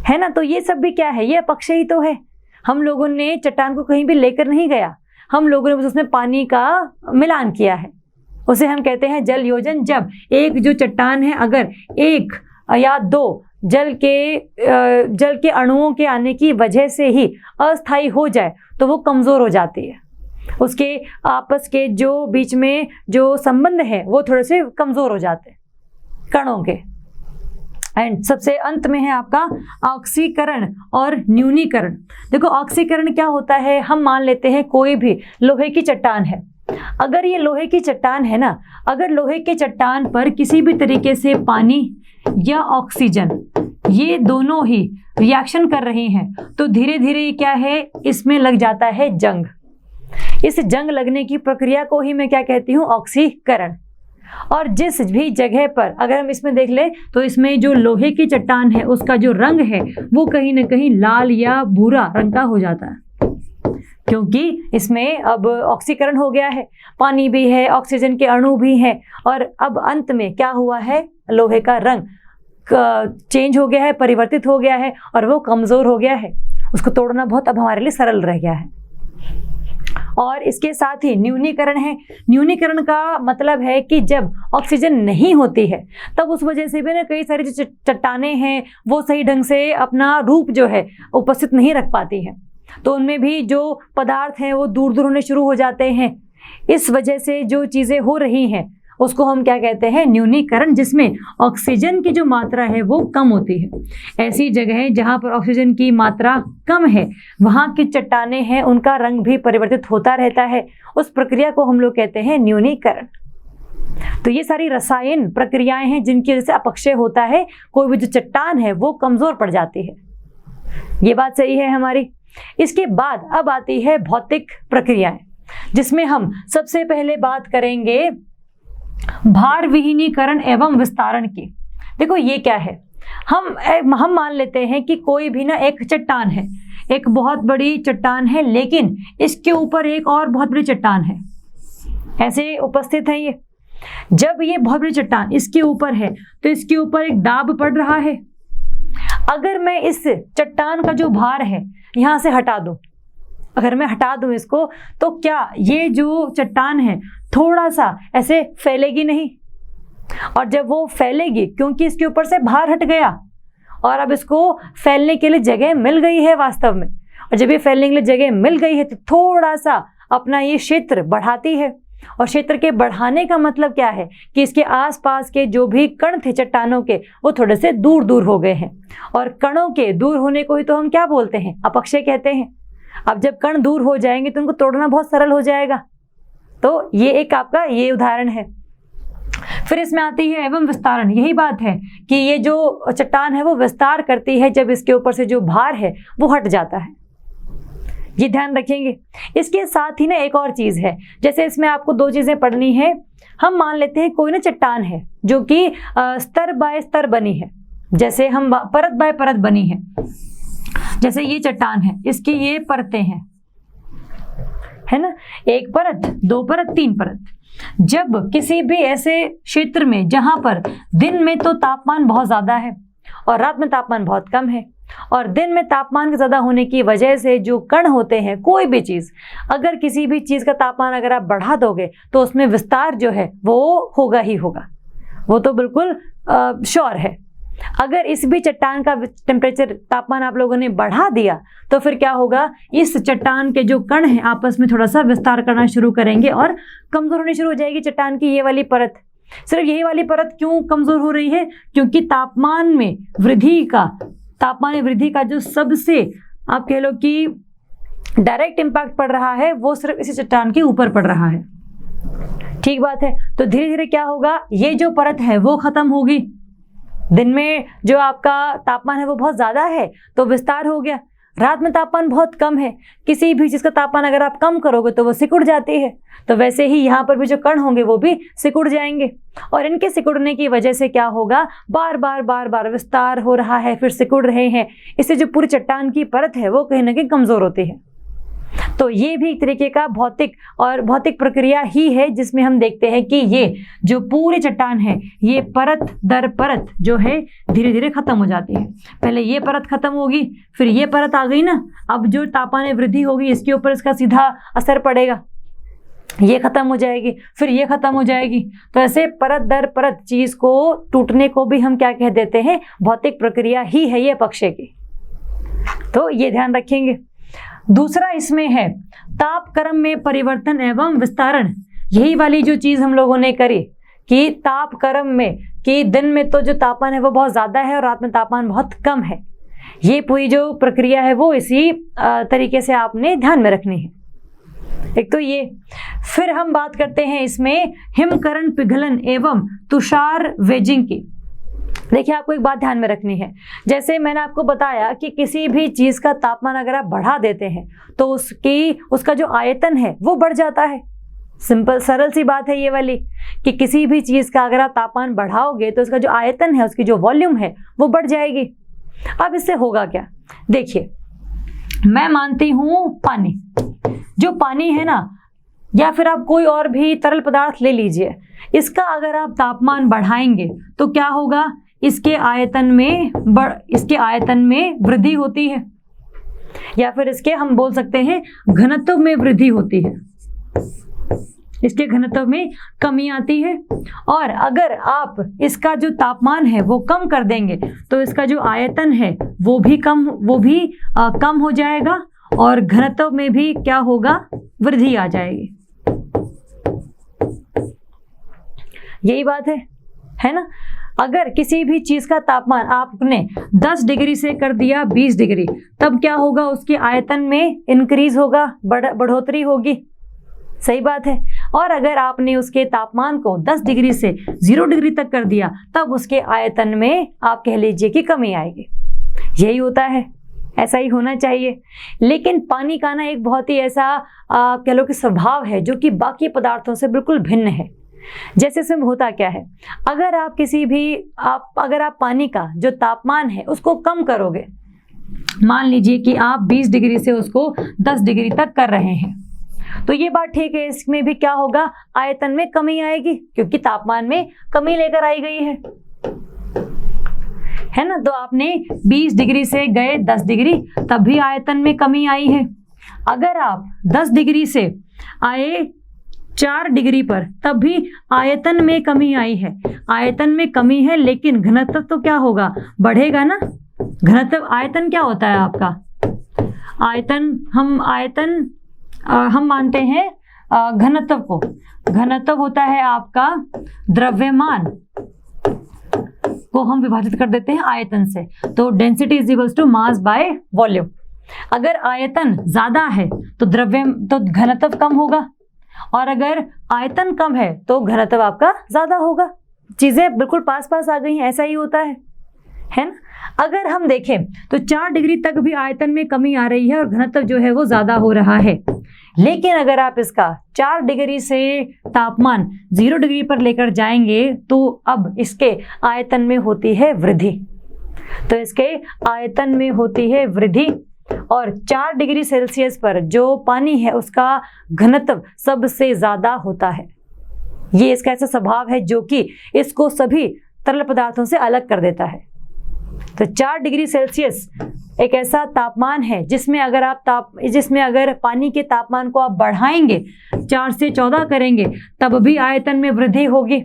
S1: है ना। तो ये सब भी क्या है, ये अपक्षय ही तो है। हम लोगों ने चट्टान को कहीं भी लेकर नहीं गया, हम लोगों ने बस उसमें पानी का मिलान किया है, उसे हम कहते हैं जल योजन। जब एक जो चट्टान है अगर एक या दो जल के अणुओं के आने की वजह से ही अस्थायी हो जाए तो वो कमज़ोर हो जाती है, उसके आपस के जो बीच में जो संबंध है वो थोड़े से कमज़ोर हो जाते हैं कणों के। एंड सबसे अंत में है आपका ऑक्सीकरण और न्यूनीकरण। देखो ऑक्सीकरण क्या होता है, हम मान लेते हैं कोई भी लोहे की चट्टान है। अगर ये लोहे की चट्टान है ना, अगर लोहे के चट्टान पर किसी भी तरीके से पानी या ऑक्सीजन ये दोनों ही रिएक्शन कर रहे हैं तो धीरे धीरे क्या है, इसमें लग जाता है जंग। इस जंग लगने की प्रक्रिया को ही मैं क्या कहती हूँ, ऑक्सीकरण। और जिस भी जगह पर अगर हम इसमें देख ले तो इसमें जो लोहे की चट्टान है उसका जो रंग है वो कहीं ना कहीं लाल या भूरा रंग का हो जाता है, क्योंकि इसमें अब ऑक्सीकरण हो गया है, पानी भी है, ऑक्सीजन के अणु भी हैं, और अब अंत में क्या हुआ है, लोहे का रंग चेंज हो गया है, परिवर्तित हो गया है और वो कमज़ोर हो गया है। उसको तोड़ना बहुत अब हमारे लिए सरल रह गया है। और इसके साथ ही न्यूनीकरण है। न्यूनीकरण का मतलब है कि जब ऑक्सीजन नहीं होती है तब उस वजह से भी ना कई सारी जो चट्टानें हैं वो सही ढंग से अपना रूप जो है उपस्थित नहीं रख पाती है, तो उनमें भी जो पदार्थ हैं वो दूर दूर होने शुरू हो जाते हैं। इस वजह से जो चीज़ें हो रही हैं उसको हम क्या कहते हैं, न्यूनीकरण, जिसमें ऑक्सीजन की जो मात्रा है वो कम होती है। ऐसी जगह जहाँ पर ऑक्सीजन की मात्रा कम है वहाँ की चट्टानें हैं उनका रंग भी परिवर्तित होता रहता है। उस प्रक्रिया को हम लोग कहते हैं न्यूनीकरण। तो ये सारी रसायन प्रक्रियाएं हैं जिनकी वजह से अपक्षय होता है, कोई भी जो चट्टान है वो कमज़ोर पड़ जाती है। ये बात सही है हमारी। इसके बाद अब आती है भौतिक प्रक्रियाएं, जिसमें हम सबसे पहले बात करेंगे भार विहीनीकरण एवं विस्तारण की। देखो ये क्या है, हम मान लेते हैं कि कोई भी ना एक चट्टान है, एक बहुत बड़ी चट्टान है, लेकिन इसके ऊपर एक और बहुत बड़ी चट्टान है, ऐसे उपस्थित है ये। जब ये बहुत बड़ी चट्टान इसके ऊपर है तो इसके ऊपर एक दाब पड़ रहा है। अगर मैं इस चट्टान का जो भार है यहाँ से हटा दूं, अगर मैं हटा दूं इसको, तो क्या ये जो चट्टान है थोड़ा सा ऐसे फैलेगी नहीं? और जब वो फैलेगी, क्योंकि इसके ऊपर से भार हट गया और अब इसको फैलने के लिए जगह मिल गई है वास्तव में, और जब ये फैलने के लिए जगह मिल गई है तो थोड़ा सा अपना ये क्षेत्र बढ़ाती है। और क्षेत्र के बढ़ाने का मतलब क्या है कि इसके आसपास के जो भी कण थे चट्टानों के वो थोड़े से दूर दूर हो गए हैं, और कणों के दूर होने को ही तो हम क्या बोलते हैं, अपक्षय कहते हैं। अब जब कण दूर हो जाएंगे तो उनको तोड़ना बहुत सरल हो जाएगा। तो ये एक आपका ये उदाहरण है। फिर इसमें आती है एवं विस्तारण। यही बात है कि ये जो चट्टान है वो विस्तार करती है जब इसके ऊपर से जो भार है वो हट जाता है, ये ध्यान रखेंगे। इसके साथ ही ना एक और चीज़ है, जैसे इसमें आपको दो चीज़ें पढ़नी है। हम मान लेते हैं कोई ना चट्टान है जो कि स्तर बाय स्तर बनी है, जैसे हम परत बाय परत बनी है। जैसे ये चट्टान है, इसकी ये परतें हैं, है ना, एक परत, दो परत, तीन परत। जब किसी भी ऐसे क्षेत्र में जहां पर दिन में तो तापमान बहुत ज़्यादा है और रात में तापमान बहुत कम है, और दिन में तापमान ज़्यादा होने की वजह से जो कण होते हैं, कोई भी चीज़, अगर किसी भी चीज़ का तापमान अगर आप बढ़ा दोगे तो उसमें विस्तार जो है वो होगा ही होगा, वो तो बिल्कुल श्योर है। अगर इस भी चट्टान का टेम्परेचर, तापमान आप लोगों ने बढ़ा दिया तो फिर क्या होगा, इस चट्टान के जो कण हैं आपस में थोड़ा सा विस्तार करना शुरू करेंगे और कमज़ोर होनी शुरू हो जाएगी चट्टान की ये वाली परत। सिर्फ यही वाली परत क्यों कमज़ोर हो रही है, क्योंकि तापमान में वृद्धि का जो सबसे आप कह लो कि डायरेक्ट इम्पैक्ट पड़ रहा है वो सिर्फ इसी चट्टान के ऊपर पड़ रहा है। ठीक बात है। तो धीरे धीरे क्या होगा, ये जो परत है वो खत्म होगी। दिन में जो आपका तापमान है वो बहुत ज़्यादा है तो विस्तार हो गया, रात में तापमान बहुत कम है, किसी भी चीज़ का तापमान अगर आप कम करोगे तो वो सिकुड़ जाती है। तो वैसे ही यहाँ पर भी जो कण होंगे वो भी सिकुड़ जाएंगे, और इनके सिकुड़ने की वजह से क्या होगा, बार बार विस्तार हो रहा है, फिर सिकुड़ रहे हैं। इससे जो पूरी चट्टान की परत है वो कहीं ना कहीं कमज़ोर होती है। तो ये भी एक तरीके का भौतिक प्रक्रिया ही है, जिसमें हम देखते हैं कि ये जो पूरी चट्टान है ये परत दर परत जो है धीरे धीरे खत्म हो जाती है। पहले ये परत खत्म होगी, फिर ये परत आ गई ना, अब जो तापमान में वृद्धि होगी इसके ऊपर इसका सीधा असर पड़ेगा, ये खत्म हो जाएगी, फिर ये खत्म हो जाएगी। तो ऐसे परत दर परत चीज़ को टूटने को भी हम क्या कह देते हैं, भौतिक प्रक्रिया ही है ये अपक्षय की। तो ये ध्यान रखेंगे। दूसरा इसमें है तापक्रम में परिवर्तन एवं विस्तारण। यही वाली जो चीज़ हम लोगों ने करी कि तापक्रम में कि दिन में तो जो तापमान है वो बहुत ज़्यादा है और रात में तापमान बहुत कम है। ये पूरी जो प्रक्रिया है वो इसी तरीके से आपने ध्यान में रखनी है। एक तो ये, फिर हम बात करते हैं इसमें हिमकरण पिघलन एवं तुषार वेजिंग की। देखिए, आपको एक बात ध्यान में रखनी है, जैसे मैंने आपको बताया कि किसी भी चीज़ का तापमान अगर आप बढ़ा देते हैं तो उसका जो आयतन है वो बढ़ जाता है। सिंपल सरल सी बात है ये वाली, कि किसी भी चीज़ का अगर आप तापमान बढ़ाओगे तो उसका जो आयतन है, उसकी जो वॉल्यूम है वो बढ़ जाएगी। अब इससे होगा क्या? देखिए, मैं मानती हूँ पानी, जो पानी है ना, या फिर आप कोई और भी तरल पदार्थ ले लीजिए, इसका अगर आप तापमान बढ़ाएंगे तो क्या होगा? इसके आयतन में वृद्धि होती है, या फिर इसके हम बोल सकते हैं घनत्व में वृद्धि होती है, इसके घनत्व में कमी आती है। और अगर आप इसका जो तापमान है वो कम कर देंगे तो इसका जो आयतन है वो भी कम हो जाएगा और घनत्व में भी क्या होगा? वृद्धि आ जाएगी। यही बात है ना? अगर किसी भी चीज का तापमान आपने 10 डिग्री से कर दिया 20 डिग्री, तब क्या होगा? उसके आयतन में इंक्रीज होगा, बढ़ोतरी होगी। सही बात है। और अगर आपने उसके तापमान को 10 डिग्री से 0 डिग्री तक कर दिया, तब उसके आयतन में आप कह लीजिए कि कमी आएगी। यही होता है, ऐसा ही होना चाहिए। लेकिन पानी का ना एक बहुत ही ऐसा कह लो कि स्वभाव है जो कि बाकी पदार्थों से बिल्कुल भिन्न है। जैसे इसमें होता क्या है, अगर आप पानी का जो तापमान है उसको कम करोगे, मान लीजिए कि आप 20 डिग्री से उसको 10 डिग्री तक कर रहे हैं, तो ये बात ठीक है, इसमें भी क्या होगा? आयतन में कमी आएगी, क्योंकि तापमान में कमी लेकर आई गई है ना? तो आपने 20 डिग्री से गए 10 डिग्री, तब भी आयतन में कमी आई है। अगर आप 10 डिग्री से आए 4 डिग्री पर, तब भी आयतन में कमी आई है। आयतन में कमी है, लेकिन घनत्व तो क्या होगा? बढ़ेगा ना। घनत्व, आयतन क्या होता है आपका? आयतन हम मानते हैं घनत्व को। घनत्व होता है आपका द्रव्यमान को हम विभाजित कर देते हैं आयतन से। तो density is equals to mass by volume. अगर आयतन ज्यादा है तो घनत्व कम होगा, और अगर आयतन कम है तो घनत्व आपका ज्यादा होगा। चीजें बिल्कुल पास पास आ गई हैं, ऐसा ही होता है ना? अगर हम देखें तो 4 डिग्री तक भी आयतन में कमी आ रही है और घनत्व जो है वो ज्यादा हो रहा है। लेकिन अगर आप इसका 4 डिग्री से तापमान 0 डिग्री पर लेकर जाएंगे तो अब इसके आयतन में होती है वृद्धि। तो इसके आयतन में होती है वृद्धि, और 4 डिग्री सेल्सियस पर जो पानी है उसका घनत्व सबसे ज्यादा होता है। ये इसका ऐसा स्वभाव है जो कि इसको सभी तरल पदार्थों से अलग कर देता है। तो 4 डिग्री सेल्सियस एक ऐसा तापमान है जिसमें अगर पानी के तापमान को आप बढ़ाएंगे, 4 से 14 करेंगे, तब भी आयतन में वृद्धि होगी,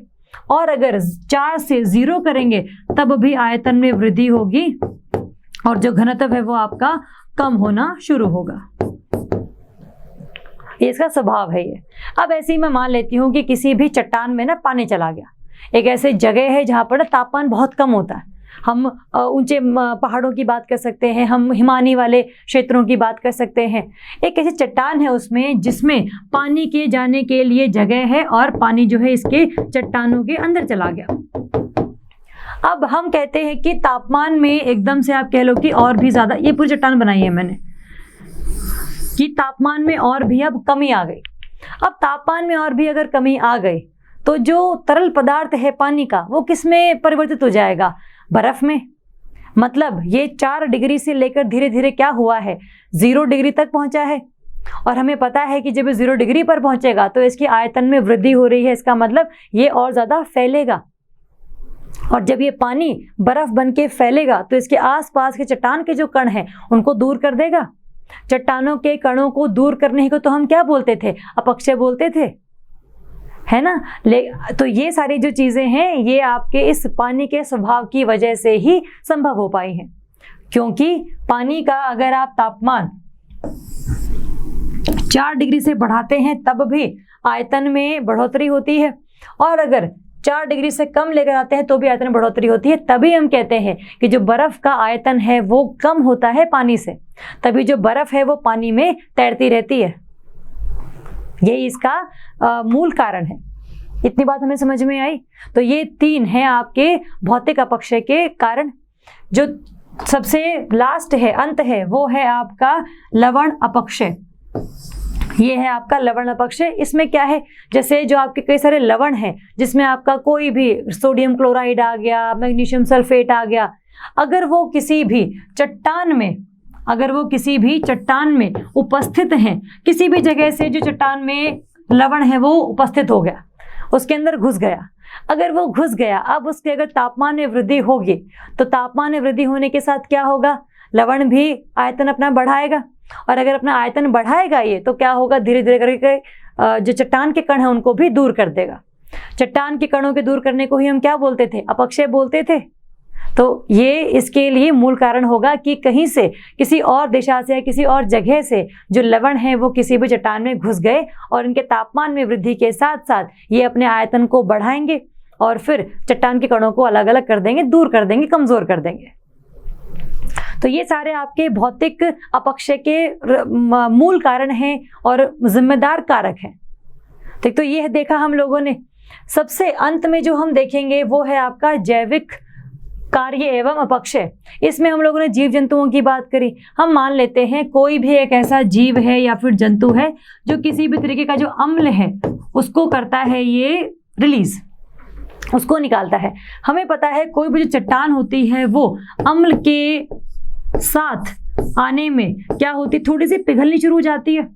S1: और अगर 4 से 0 करेंगे तब भी आयतन में वृद्धि होगी, और जो घनत्व है वो आपका कम होना शुरू होगा। ये इसका स्वभाव है ये। अब ऐसे ही मैं मान लेती हूँ कि किसी भी चट्टान में ना पानी चला गया। एक ऐसी जगह है जहाँ पर तापमान बहुत कम होता है। हम ऊंचे पहाड़ों की बात कर सकते हैं, हम हिमानी वाले क्षेत्रों की बात कर सकते हैं। एक ऐसी चट्टान है उसमें जिसमें पानी के जाने के लिए जगह है और पानी जो है इसके चट्टानों के अंदर चला गया। अब हम कहते हैं कि तापमान में एकदम से आप कह लो कि और भी ज़्यादा, ये पूरी चट्टान बनाई है मैंने, कि तापमान में और भी अब कमी आ गई। अब तापमान में और भी अगर कमी आ गई तो जो तरल पदार्थ है पानी का वो किस में परिवर्तित हो जाएगा? बर्फ में। मतलब ये 4 डिग्री से लेकर धीरे धीरे क्या हुआ है? 0 डिग्री तक पहुंचा है, और हमें पता है कि जब ये 0 डिग्री पर पहुंचेगा तो इसकी आयतन में वृद्धि हो रही है। इसका मतलब ये और ज़्यादा फैलेगा, और जब ये पानी बर्फ बन के फैलेगा तो इसके आसपास के चट्टान के जो कण हैं उनको दूर कर देगा। चट्टानों के कणों को दूर करने को तो हम क्या बोलते थे? अपक्षय बोलते थे, है ना? तो ये सारी जो चीज़ें हैं ये आपके इस पानी के स्वभाव की वजह से ही संभव हो पाई हैं, क्योंकि पानी का अगर आप तापमान 4 डिग्री से बढ़ाते हैं तब भी आयतन में बढ़ोतरी होती है, और अगर 4 डिग्री से कम लेकर आते हैं तो भी आयतन में बढ़ोतरी होती है। तभी हम कहते हैं कि जो बर्फ का आयतन है वो कम होता है पानी से, तभी जो बर्फ है वो पानी में तैरती रहती है। यही इसका मूल कारण है। इतनी बात हमें समझ में आई। तो ये 3 हैं आपके भौतिक अपक्षय के कारण। जो सबसे लास्ट है, अंत है, वो है आपका लवण अपक्षय। ये है आपका लवण अपक्षय। इसमें क्या है, जैसे जो आपके कई सारे लवण हैं जिसमें आपका कोई भी सोडियम क्लोराइड आ गया, मैग्नीशियम सल्फेट आ गया, अगर वो किसी भी चट्टान में उपस्थित हैं, किसी भी जगह से जो चट्टान में लवण है वो उपस्थित हो गया, उसके अंदर घुस गया, अगर वो घुस गया, अब उसके अगर तापमान में वृद्धि होगी तो तापमान में वृद्धि होने के साथ क्या होगा, लवण भी आयतन अपना बढ़ाएगा। और अगर अपना आयतन बढ़ाएगा ये, तो क्या होगा, धीरे धीरे करके जो चट्टान के कण हैं उनको भी दूर कर देगा। चट्टान के कणों के दूर करने को ही हम क्या बोलते थे, अपक्षय बोलते थे। तो ये इसके लिए मूल कारण होगा कि कहीं से, किसी और दिशा से या किसी और जगह से जो लवण है वो किसी भी चट्टान में घुस गए और इनके तापमान में वृद्धि के साथ साथ ये अपने आयतन को बढ़ाएंगे और फिर चट्टान के कणों को अलग अलग कर देंगे, दूर कर देंगे, कमजोर कर देंगे। तो ये सारे आपके भौतिक अपक्षय के मूल कारण हैं और जिम्मेदार कारक हैं। तो ये देखा हम लोगों ने। सबसे अंत में जो हम देखेंगे वो है आपका जैविक कार्य एवं अपक्षय। इसमें हम लोगों ने जीव जंतुओं की बात करी। हम मान लेते हैं कोई भी एक ऐसा जीव है या फिर जंतु है जो किसी भी तरीके का जो अम्ल है उसको करता है ये रिलीज, उसको निकालता है। हमें पता है कोई भी जो चट्टान होती है वो अम्ल के साथ आने में क्या होती है, थोड़ी सी पिघलनी शुरू हो जाती है।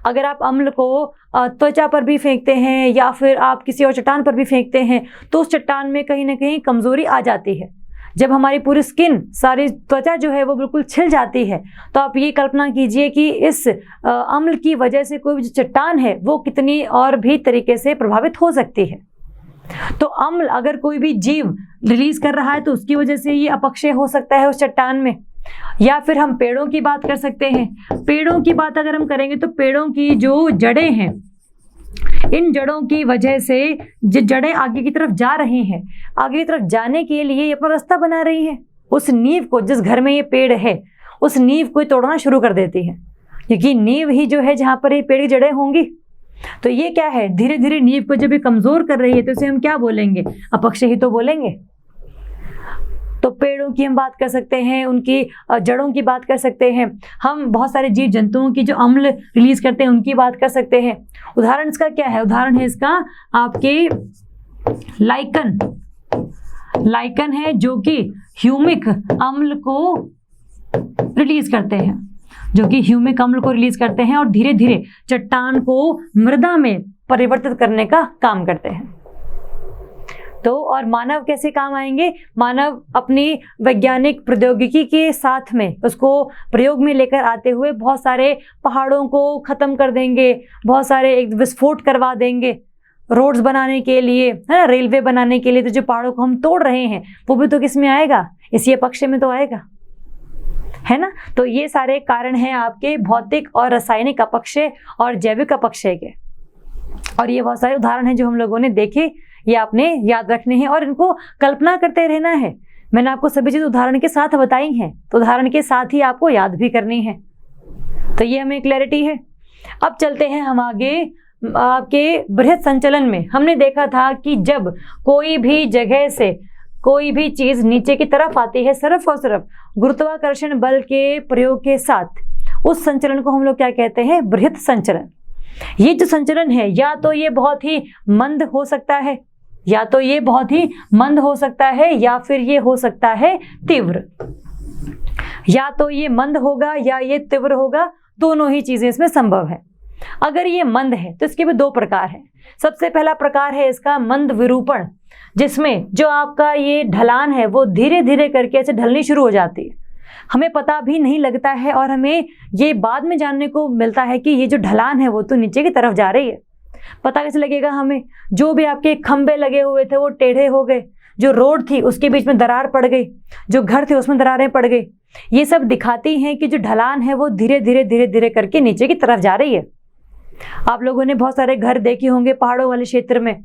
S1: अगर आप अम्ल को त्वचा पर भी फेंकते हैं या फिर आप किसी और चट्टान पर भी फेंकते हैं तो उस चट्टान में कहीं ना कहीं कमजोरी आ जाती है। जब हमारी पूरी स्किन, सारी त्वचा जो है वो बिल्कुल छिल जाती है, तो आप ये कल्पना कीजिए कि इस अम्ल की वजह से कोई जो चट्टान है वो कितनी और भी तरीके से प्रभावित हो सकती है। तो अम्ल अगर कोई भी जीव रिलीज कर रहा है तो उसकी वजह से ये अपक्षय हो सकता है उस चट्टान में। या फिर हम पेड़ों की बात कर सकते हैं। पेड़ों की बात अगर हम करेंगे तो पेड़ों की जो जड़ें हैं, इन जड़ों की वजह से जो जड़ें आगे की तरफ जा रही हैं, आगे की तरफ जाने के लिए ये अपना रास्ता बना रही है। उस नींव को, जिस घर में ये पेड़ है, उस नींव को तोड़ना शुरू कर देती है, क्योंकि नींव ही जो है जहाँ पर ये पेड़ की जड़ें होंगी। तो ये क्या है, धीरे धीरे नींव को जब ये कमजोर कर रही है तो इसे हम क्या बोलेंगे, अपक्षय ही तो बोलेंगे। तो पेड़ों की हम बात कर सकते हैं, उनकी जड़ों की बात कर सकते हैं, हम बहुत सारे जीव जंतुओं की जो अम्ल रिलीज करते हैं उनकी बात कर सकते हैं। उदाहरण इसका क्या है, उदाहरण है इसका आपके लाइकन। लाइकन है जो कि ह्यूमिक अम्ल को रिलीज करते हैं, जो कि ह्यूमिक अम्ल को रिलीज करते हैं और धीरे धीरे चट्टान को मृदा में परिवर्तित करने का काम करते हैं। तो और मानव कैसे काम आएंगे, मानव अपनी वैज्ञानिक प्रौद्योगिकी के साथ में उसको प्रयोग में लेकर आते हुए बहुत सारे पहाड़ों को खत्म कर देंगे, बहुत सारे एक विस्फोट करवा देंगे रोड्स बनाने के लिए, है ना, रेलवे बनाने के लिए। तो जो पहाड़ों को हम तोड़ रहे हैं वो भी तो किस में आएगा, इसी अपक्षय में तो आएगा, है ना। तो ये सारे कारण हैं आपके भौतिक और रासायनिक अपक्षय और जैविक अपक्षय के। और ये बहुत सारे उदाहरण हैं जो हम लोगों ने देखे, ये आपने याद रखने हैं और इनको कल्पना करते रहना है। मैंने आपको सभी चीज उदाहरण के साथ बताई हैं, तो उदाहरण के साथ ही आपको याद भी करनी है। तो ये हमें क्लैरिटी है। अब चलते हैं हम आगे। आपके बृहत संचलन में हमने देखा था कि जब कोई भी जगह से कोई भी चीज नीचे की तरफ आती है, सिर्फ और सिर्फ गुरुत्वाकर्षण बल के प्रयोग के साथ, उस संचलन को हम लोग क्या कहते हैं, बृहत संचलन। ये जो संचलन है या तो ये बहुत ही मंद हो सकता है, या तो ये बहुत ही मंद हो सकता है, या फिर ये हो सकता है तीव्र। या तो ये मंद होगा या ये तीव्र होगा, दोनों ही चीजें इसमें संभव है। अगर ये मंद है तो इसके भी 2 प्रकार हैं। सबसे पहला प्रकार है इसका मंद विरूपण, जिसमें जो आपका ये ढलान है वो धीरे धीरे करके ऐसे ढलनी शुरू हो जाती है, हमें पता भी नहीं लगता है और हमें ये बाद में जानने को मिलता है कि ये जो ढलान है वो तो नीचे की तरफ जा रही है। पता कैसे लगेगा हमें, जो भी आपके खंबे लगे हुए थे वो टेढ़े हो गए, जो रोड थी उसके बीच में दरार पड़ गई, जो घर थे उसमें दरारें पड़ गई। ये सब दिखाती हैं कि जो ढलान है वो धीरे धीरे करके नीचे की तरफ जा रही है। आप लोगों ने बहुत सारे घर देखे होंगे पहाड़ों वाले क्षेत्र में,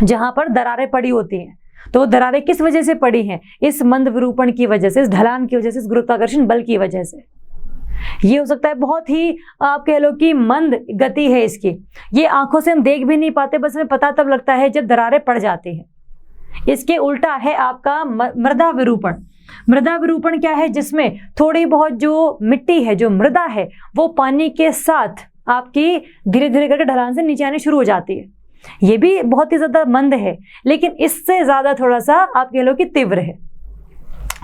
S1: जहां पर दरारें पड़ी होती हैं। तो वो दरारें किस वजह से पड़ी हैं? इस मंद विरूपण की वजह से, इस ढलान की वजह से, इस गुरुत्वाकर्षण बल की वजह से। ये हो सकता है बहुत ही, आप कह लो कि मंद गति है इसकी, ये आंखों से हम देख भी नहीं पाते, बस हमें पता तब लगता है जब दरारें पड़ जाती हैं। इसके उल्टा है आपका मृदा विरूपण। मृदा विरूपण क्या है? जिसमें थोड़ी बहुत जो मिट्टी है, जो मृदा है, वो पानी के साथ आपकी धीरे धीरे करके ढलान से नीचे आने शुरू हो जाती है। ये भी बहुत ही ज्यादा मंद है, लेकिन इससे ज्यादा थोड़ा सा आप कह लो कि तीव्र है।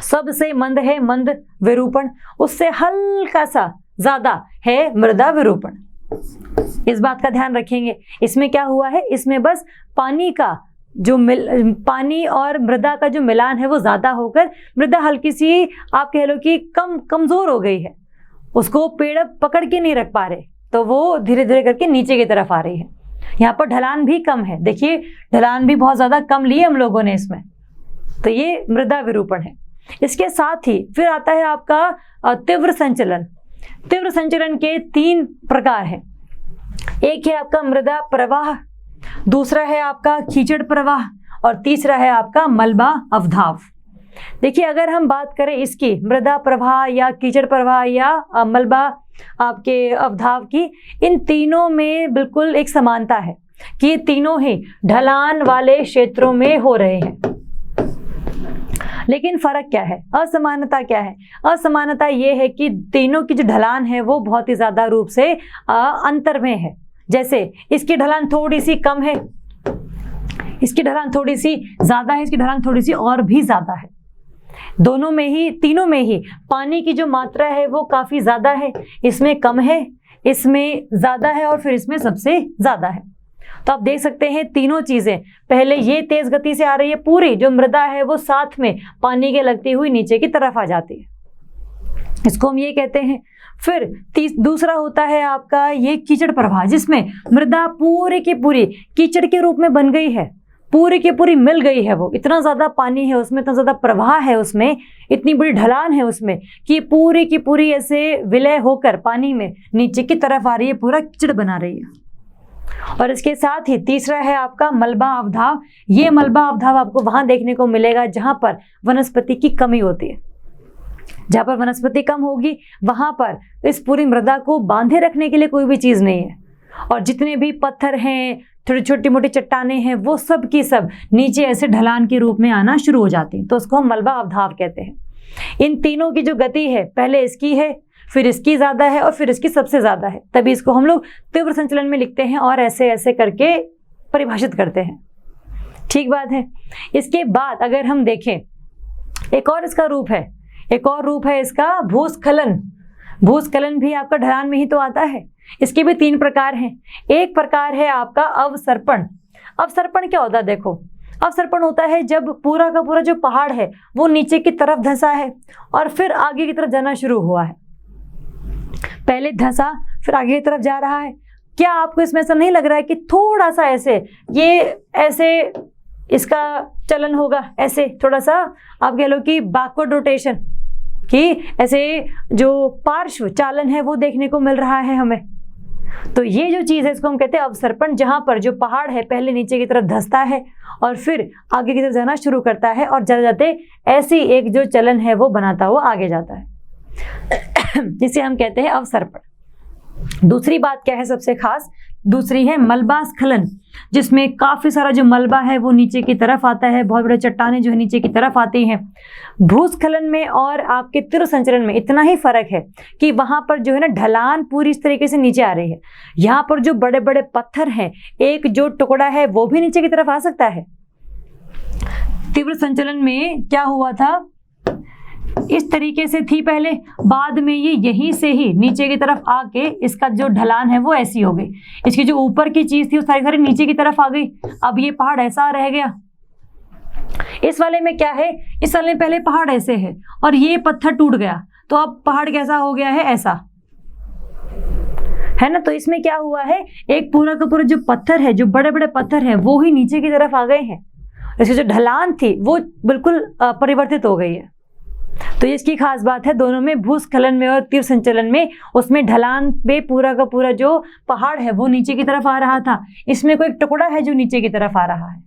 S1: सबसे मंद है मंद विरूपण, उससे हल्का सा ज्यादा है मृदा विरूपण। इस बात का ध्यान रखेंगे। इसमें क्या हुआ है? इसमें बस पानी का जो पानी और मृदा का जो मिलान है वो ज्यादा होकर मृदा हल्की सी, आप कह लो कि कमजोर हो गई है, उसको पेड़ पकड़ के नहीं रख पा रहे, तो वो धीरे धीरे करके नीचे की तरफ आ रही है। यहाँ पर ढलान भी कम है, देखिए ढलान भी बहुत ज्यादा कम ली है हम लोगों ने इसमें, तो ये मृदा विरूपण है। इसके साथ ही फिर आता है आपका तीव्र संचलन। तीव्र संचलन के 3 प्रकार हैं। एक है आपका मृदा प्रवाह, दूसरा है आपका कीचड़ प्रवाह, और तीसरा है आपका मलबा अवधाव। देखिए अगर हम बात करें इसकी मृदा प्रवाह या कीचड़ प्रवाह या मलबा आपके अवधाव की, इन तीनों में बिल्कुल एक समानता है कि ये तीनों ही ढलान वाले क्षेत्रों में हो रहे हैं। लेकिन फर्क क्या है? असमानता क्या है? असमानता ये है कि तीनों की जो ढलान है वो बहुत ही ज्यादा रूप से अंतर में है। जैसे इसकी ढलान थोड़ी सी कम है, इसकी ढलान थोड़ी सी ज्यादा है, इसकी ढलान थोड़ी सी और भी ज्यादा है। दोनों में ही, तीनों में ही पानी की जो मात्रा है वो काफी ज्यादा है, इसमें कम है, इसमें ज्यादा है, और फिर इसमें सबसे ज्यादा है। तो आप देख सकते हैं तीनों चीजें, पहले ये तेज गति से आ रही है, पूरी जो मृदा है वो साथ में पानी के लगती हुई नीचे की तरफ आ जाती है, इसको हम ये कहते हैं। फिर दूसरा होता है आपका ये कीचड़ प्रवाह, जिसमें मृदा पूरी की पूरी कीचड़ के रूप में बन गई है, पूरी की पूरी मिल गई है, वो इतना ज्यादा पानी है उसमें, इतना ज्यादा प्रवाह है उसमें, इतनी बड़ी ढलान है उसमें कि पूरी की पूरी ऐसे विलय होकर पानी में नीचे की तरफ आ रही है, पूरा कीचड़ बना रही है। और इसके साथ ही तीसरा है आपका मलबा अवधाव। ये मलबा अवधाव आपको वहां देखने को मिलेगा जहां पर वनस्पति की कमी होती है। जहां पर वनस्पति कम होगी वहां पर इस पूरी मृदा को बांधे रखने के लिए कोई भी चीज नहीं है, और जितने भी पत्थर हैं, थोड़ी छोटी मोटी चट्टाने हैं, वो सब की सब नीचे ऐसे ढलान के रूप में आना शुरू हो जाती हैं, तो उसको हम मलबा अवधाव कहते हैं। इन तीनों की जो गति है, पहले इसकी है, फिर इसकी ज्यादा है, और फिर इसकी सबसे ज्यादा है, तभी इसको हम लोग तीव्र संचलन में लिखते हैं और ऐसे ऐसे करके परिभाषित करते हैं। ठीक बात है। इसके बाद अगर हम देखें, एक और इसका रूप है, एक और रूप है इसका भूस्खलन। भूस्खलन भी आपका ढलान में ही तो आता है। इसके भी 3 प्रकार हैं। एक प्रकार है आपका अवसर्पण। अवसर्पण क्या होता है? देखो, अवसर्पण होता है जब पूरा का पूरा जो पहाड़ है वो नीचे की तरफ धंसा है और फिर आगे की तरफ जाना शुरू हुआ है। पहले धंसा, फिर आगे की तरफ जा रहा है। क्या आपको इसमें ऐसा नहीं लग रहा है कि थोड़ा सा ऐसे, ये ऐसे इसका चलन होगा, ऐसे थोड़ा सा आप कह लो कि बैकवर्ड रोटेशन, कि ऐसे जो पार्श्व चालन है वो देखने को मिल रहा है हमें। तो ये जो चीज है इसको हम कहते हैं अवसर्पण, जहां पर जो पहाड़ है पहले नीचे की तरफ धंसता है और फिर आगे की तरफ जाना शुरू करता है, और जाते जाते ऐसी एक जो चलन है वो बनाता हुआ आगे जाता है, जिसे हम कहते हैं अवसर्पण। दूसरी बात क्या है सबसे खास? दूसरी है मलबा स्खलन, जिसमें काफी सारा जो मलबा है वो नीचे की तरफ आता है, बहुत बड़े चट्टानें जो है नीचे की तरफ आती हैं। भूस्खलन में और आपके तीव्र संचलन में इतना ही फर्क है कि वहां पर जो है ना ढलान पूरी इस तरीके से नीचे आ रही है। यहाँ पर जो बड़े बड़े पत्थर हैं, एक जो टुकड़ा है वो भी नीचे की तरफ आ सकता है। तीव्र संचलन में क्या हुआ था, इस तरीके से थी पहले, बाद में ये यहीं से ही नीचे की तरफ आके इसका जो ढलान है वो ऐसी हो गई। इसकी जो ऊपर की चीज थी वो सारी सारी नीचे की तरफ आ गई। अब ये पहाड़ ऐसा रह गया। इस वाले में क्या है, इस वाले में पहले पहाड़ ऐसे है और ये पत्थर टूट गया, तो अब पहाड़ कैसा हो गया है, ऐसा है ना। तो इसमें क्या हुआ है, एक पूरा का पूरा जो पत्थर है, जो बड़े बड़े पत्थर है वो ही नीचे की तरफ आ गए हैं। इसकी जो ढलान थी वो बिल्कुल परिवर्तित हो गई है। तो इसकी खास बात है दोनों में, भूस्खलन में और तीव्र संचलन में, उसमें ढलान पे पूरा का पूरा जो पहाड़ है वो नीचे की तरफ आ रहा था, इसमें कोई टुकड़ा है जो नीचे की तरफ आ रहा है।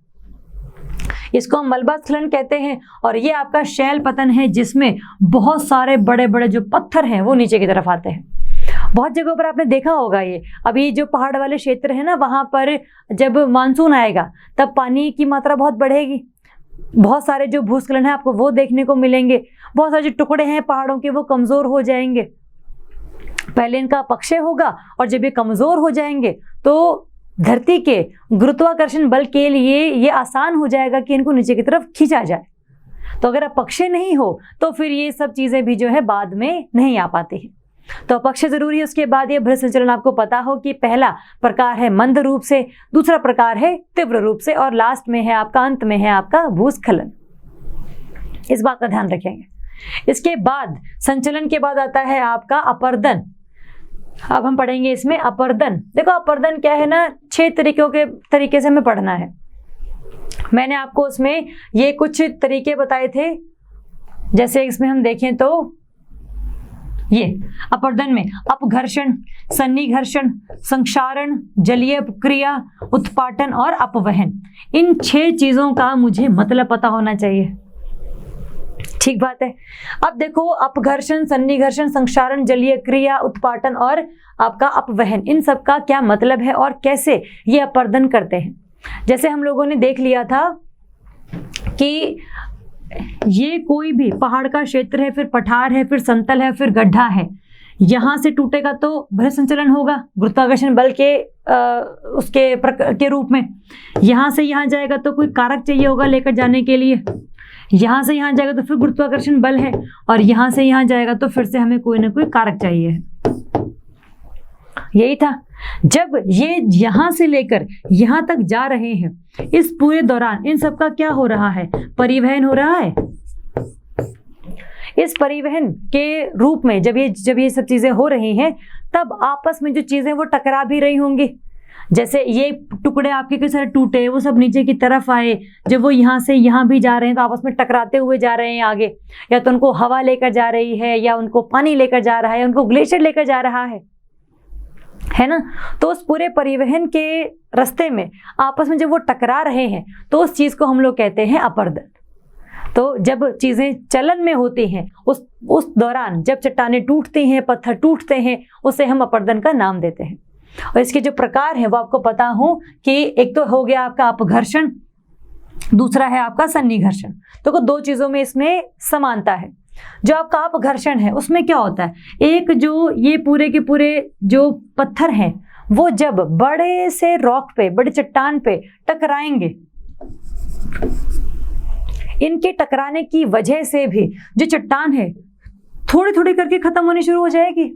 S1: इसको हम मलबा स्खलन कहते हैं। और ये आपका शैल पतन है जिसमें बहुत सारे बड़े बड़े जो पत्थर हैं वो नीचे की तरफ आते हैं। बहुत जगहों पर आपने देखा होगा ये, अभी जो पहाड़ वाले क्षेत्र है ना, वहाँ पर जब मानसून आएगा तब पानी की मात्रा बहुत बढ़ेगी, बहुत सारे जो भूस्खलन है आपको वो देखने को मिलेंगे, बहुत सारे जो टुकड़े हैं पहाड़ों के वो कमज़ोर हो जाएंगे। पहले इनका अपक्षय होगा और जब ये कमज़ोर हो जाएंगे तो धरती के गुरुत्वाकर्षण बल के लिए ये आसान हो जाएगा कि इनको नीचे की तरफ खींचा जाए। तो अगर अपक्षय नहीं हो तो फिर ये सब चीज़ें भी जो है बाद में नहीं आ पाती हैं। तो अपक्षय जरूरी है। उसके बाद ये भ्रष्ट संचलन आपको पता हो कि पहला प्रकार है मंद रूप से, दूसरा प्रकार है तीव्र रूप से, और लास्ट में है आपका, अंत में है आपका भूस्खलन। इस बात का ध्यान रखेंगे। इसके बाद संचलन के बाद आता है आपका अपर्दन। अब हम पढ़ेंगे इसमें अपर्दन। देखो अपर्दन क्या है ना, 6 तरीके से हमें पढ़ना है। मैंने आपको उसमें ये कुछ तरीके बताए थे, जैसे इसमें हम देखें तो ये अपर्दन में अपघर्षण, सन्निघर्षण, संक्षारण, जलीय क्रिया, उत्पाटन और अपवहन, इन 6 चीजों का मुझे मतलब पता होना चाहिए। ठीक बात है। अब देखो अपघर्षण, सन्निघर्षण, संक्षारण, जलीय क्रिया, उत्पाटन और आपका अपवहन, इन सब का क्या मतलब है और कैसे ये अपर्दन करते हैं। जैसे हम लोगों ने देख लिया था कि ये कोई भी पहाड़ का क्षेत्र है, फिर पठार है, फिर समतल है, फिर गड्ढा है, यहाँ से टूटेगा तो भ्रष्ट संचलन होगा गुरुत्वाकर्षण बल के के रूप में। यहाँ से यहाँ जाएगा तो कोई कारक चाहिए होगा लेकर जाने के लिए, यहाँ से यहाँ जाएगा तो फिर गुरुत्वाकर्षण बल है, और यहाँ से यहाँ जाएगा तो फिर से हमें कोई ना कोई कारक चाहिए। यही था। जब ये यहाँ से लेकर यहाँ तक जा रहे हैं, इस पूरे दौरान इन सब का क्या हो रहा है, परिवहन हो रहा है। इस परिवहन के रूप में जब ये सब चीजें हो रही हैं, तब आपस में जो चीजें वो टकरा भी रही होंगी। जैसे ये टुकड़े आपके कई सारे टूटे, वो सब नीचे की तरफ आए, जब वो यहाँ से यहाँ भी जा रहे हैं तो आपस में टकराते हुए जा रहे हैं आगे, या तो उनको हवा लेकर जा रही है, या उनको पानी लेकर जा रहा है, उनको ग्लेशियर लेकर जा रहा है ना। तो उस पूरे परिवहन के रास्ते में आपस में जब वो टकरा रहे हैं तो उस चीज को हम लोग कहते हैं अपर्दन। तो जब चीजें चलन में होती हैं, उस दौरान जब चट्टानें टूटती हैं, पत्थर टूटते हैं, उसे हम अपर्दन का नाम देते हैं। और इसके जो प्रकार हैं वो आपको पता हो कि एक तो हो गया आपका अपघर्षण, दूसरा है आपका सन्निघर्षण। तो 2 चीजों में इसमें समानता है। जो आपका अपघर्षण है उसमें क्या होता है, एक जो ये पूरे के पूरे जो पत्थर हैं वो जब बड़े से रॉक पे, बड़े चट्टान पे टकराएंगे, इनके टकराने की वजह से भी जो चट्टान है थोड़ी थोड़ी करके खत्म होनी शुरू हो जाएगी।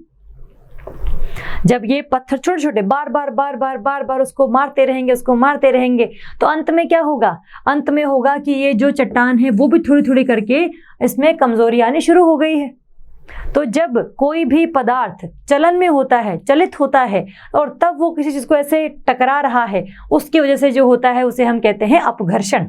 S1: जब ये पत्थर छोटे छोटे बार बार उसको मारते रहेंगे तो अंत में क्या होगा, अंत में होगा कि ये जो चट्टान है वो भी थोड़ी थोड़ी करके इसमें कमजोरी आनी शुरू हो गई है। तो जब कोई भी पदार्थ चलन में होता है, चलित होता है, और तब वो किसी चीज को ऐसे टकरा रहा है, उसकी वजह से जो होता है उसे हम कहते हैं अपघर्षण।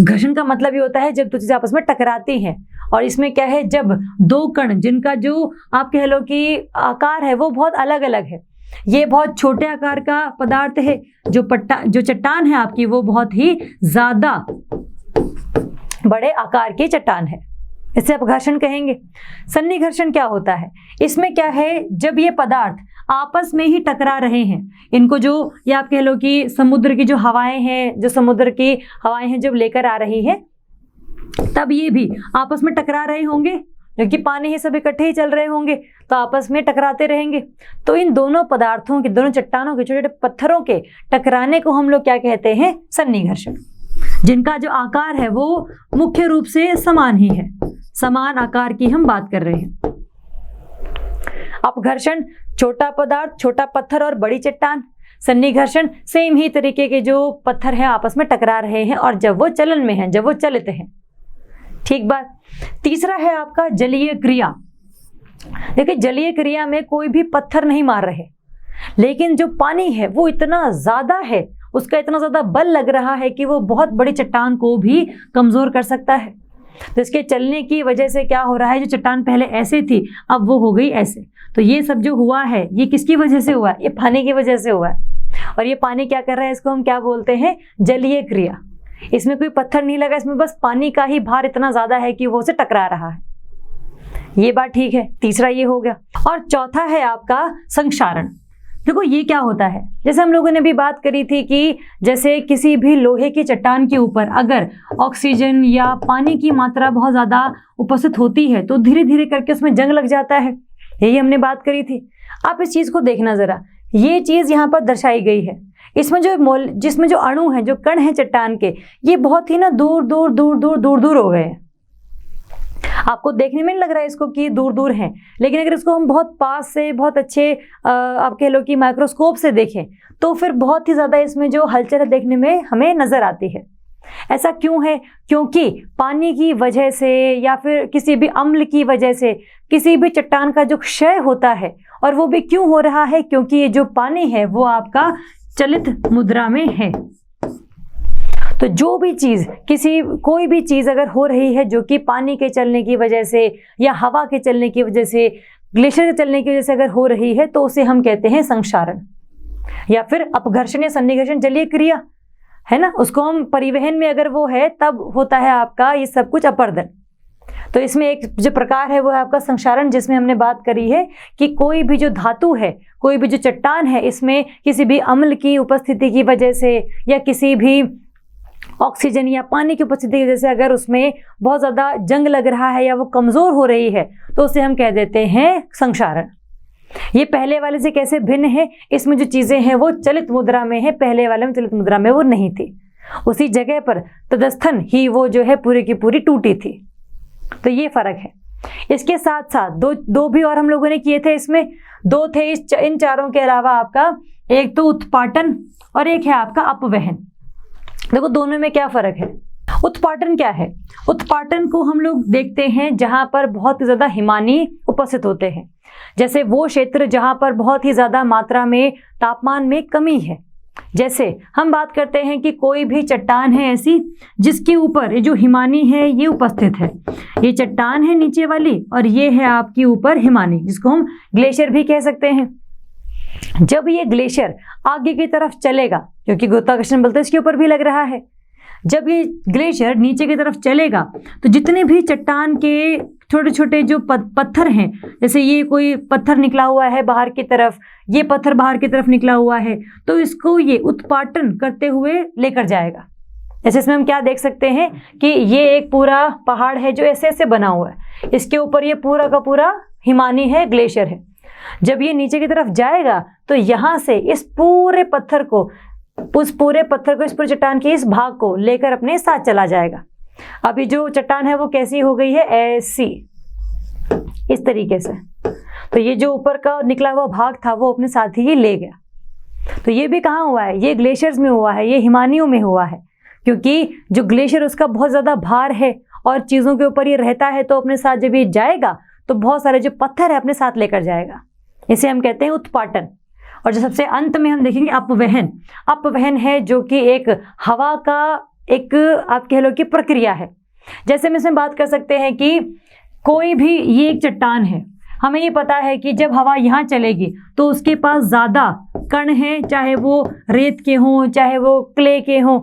S1: घर्षण का मतलब ये होता है जब 2 चीजें आपस में टकराती हैं। और इसमें क्या है, जब 2 कण जिनका जो आप कह लो कि आकार है वो बहुत अलग अलग है, ये बहुत छोटे आकार का पदार्थ है, जो चट्टान है आपकी वो बहुत ही ज्यादा बड़े आकार की चट्टान है, इसे अपघर्षण कहेंगे। सन्निघर्षण क्या होता है, इसमें क्या है, जब ये पदार्थ आपस में ही टकरा रहे हैं, इनको जो ये आप कह लो कि समुद्र की जो हवाएं हैं, जो समुद्र की हवाएं हैं जब लेकर आ रही है, तब ये भी आपस में टकरा रहे होंगे, क्योंकि पानी ही सब इकट्ठे ही चल रहे होंगे तो आपस में टकराते रहेंगे। तो इन दोनों पदार्थों के, दोनों चट्टानों के, छोटे छोटे पत्थरों के टकराने को हम लोग क्या कहते हैं, सन्निघर्षण। जिनका जो आकार है वो मुख्य रूप से समान ही है, समान आकार की हम बात कर रहे हैं। अपघर्षण छोटा पदार्थ, छोटा पत्थर और बड़ी चट्टान। सन्निघर्षण सेम ही तरीके के जो पत्थर हैं आपस में टकरा रहे हैं और जब वो चलन में हैं, जब वो चलित हैं। ठीक बात। तीसरा है आपका जलीय क्रिया। देखिए जलीय क्रिया में कोई भी पत्थर नहीं मार रहे, लेकिन जो पानी है वो इतना ज्यादा है, उसका इतना ज्यादा बल लग रहा है कि वो बहुत बड़ी चट्टान को भी कमजोर कर सकता है। तो इसके चलने की वजह से क्या हो रहा है, जो चट्टान पहले ऐसे थी अब वो हो गई ऐसे। तो ये सब जो हुआ है ये किसकी वजह से हुआ है, ये पानी की वजह से हुआ है। और ये पानी क्या कर रहा है, इसको हम क्या बोलते हैं, जलीय क्रिया। इसमें कोई पत्थर नहीं लगा, इसमें बस पानी का ही भार इतना ज्यादा है कि वो उसे टकरा रहा है। ये बात ठीक है, तीसरा ये हो गया। और चौथा है आपका संक्षारण। देखो ये क्या होता है, जैसे हम लोगों ने भी बात करी थी कि जैसे किसी भी लोहे की चट्टान के ऊपर अगर ऑक्सीजन या पानी की मात्रा बहुत ज़्यादा उपस्थित होती है तो धीरे धीरे करके उसमें जंग लग जाता है, यही हमने बात करी थी। आप इस चीज़ को देखना ज़रा, ये चीज़ यहाँ पर दर्शाई गई है। इसमें जिसमें जो अणु हैं, जो कण हैं चट्टान के, ये बहुत ही ना दूर दूर दूर दूर दूर दूर हो गए हैं। आपको देखने में नहीं लग रहा है इसको कि दूर दूर हैं, लेकिन अगर इसको हम बहुत पास से, बहुत अच्छे आप कह लो कि माइक्रोस्कोप से देखें तो फिर बहुत ही ज़्यादा इसमें जो हलचल है देखने में हमें नज़र आती है। ऐसा क्यों है? क्योंकि पानी की वजह से या फिर किसी भी अम्ल की वजह से किसी भी चट्टान का जो क्षय होता है, और वो भी क्यों हो रहा है? क्योंकि ये जो पानी है वो आपका चलित मुद्रा में है। तो जो भी चीज़, कोई भी चीज़ अगर हो रही है जो कि पानी के चलने की वजह से या हवा के चलने की वजह से, ग्लेशियर के चलने की वजह से अगर हो रही है तो उसे हम कहते हैं संक्षारण, या फिर अपघर्षण या सन्निकर्षण जलीय क्रिया, है ना। उसको हम परिवहन में अगर वो है तब होता है आपका ये सब कुछ अपर्दन। तो इसमें एक जो प्रकार है वो है आपका संक्षारण, जिसमें हमने बात करी है कि कोई भी जो धातु है, कोई भी जो चट्टान है, इसमें किसी भी अम्ल की उपस्थिति की वजह से या किसी भी ऑक्सीजन या पानी की उपस्थिति की वजह से अगर उसमें बहुत ज़्यादा जंग लग रहा है या वो कमज़ोर हो रही है तो उसे हम कह देते हैं संक्षारण। ये पहले वाले से कैसे भिन्न है? इसमें जो चीज़ें हैं वो चलित मुद्रा में है, पहले वाले में चलित मुद्रा में वो नहीं थी, उसी जगह पर तदस्थन ही वो जो है पूरी की पूरी टूटी थी। तो ये फर्क है। इसके साथ साथ दो भी और हम लोगों ने किए थे, इसमें दो थे इन चारों के अलावा आपका, एक तो उत्पाटन और एक है आपका अपवहन। देखो दोनों में क्या फर्क है। उत्पाटन क्या है? उत्पाटन को हम लोग देखते हैं जहां पर बहुत ही ज्यादा हिमानी उपस्थित होते हैं, जैसे वो क्षेत्र जहां पर बहुत ही ज्यादा मात्रा में तापमान में कमी है। जैसे हम बात करते हैं कि कोई भी चट्टान है ऐसी जिसके ऊपर ये जो हिमानी है ये उपस्थित है, ये चट्टान है नीचे वाली और ये है आपकी ऊपर हिमानी, जिसको हम ग्लेशियर भी कह सकते हैं। जब ये ग्लेशियर आगे की तरफ चलेगा, क्योंकि गुरुत्वाकर्षण बल तो इसके ऊपर भी लग रहा है, जब ये ग्लेशियर नीचे की तरफ चलेगा तो जितने भी चट्टान के छोटे छोटे जो पत्थर हैं, जैसे ये कोई पत्थर निकला हुआ है बाहर की तरफ, ये पत्थर बाहर की तरफ निकला हुआ है, तो इसको ये उत्पाटन करते हुए लेकर जाएगा। जैसे इसमें हम क्या देख सकते हैं कि ये एक पूरा पहाड़ है जो ऐसे ऐसे बना हुआ है, इसके ऊपर ये पूरा का पूरा हिमानी है, ग्लेशियर है। जब ये नीचे की तरफ जाएगा तो यहाँ से इस पूरे पत्थर को, इस पूरे चट्टान के इस भाग को लेकर अपने साथ चला जाएगा। अभी जो चट्टान है वो कैसी हो गई है? ऐसी, इस तरीके से। तो ये जो ऊपर का निकला हुआ भाग था वो अपने साथ ही ले गया। तो ये भी कहाँ हुआ है? ये ग्लेशियर्स में हुआ है, ये हिमानियों में हुआ है, क्योंकि जो ग्लेशियर उसका बहुत ज़्यादा भार है और चीज़ों के ऊपर ये रहता है, तो अपने साथ जब ये जाएगा तो बहुत सारे जो पत्थर है अपने साथ लेकर जाएगा। इसे हम कहते हैं उत्पाटन। और जो सबसे अंत में हम देखेंगे अपवहन। अपवहन है जो कि एक हवा का एक आप कह लो कि प्रक्रिया है। जैसे हम इसमें बात कर सकते हैं कि कोई भी, ये एक चट्टान है, हमें ये पता है कि जब हवा यहाँ चलेगी तो उसके पास ज़्यादा कण हैं, चाहे वो रेत के हों चाहे वो क्ले के हों,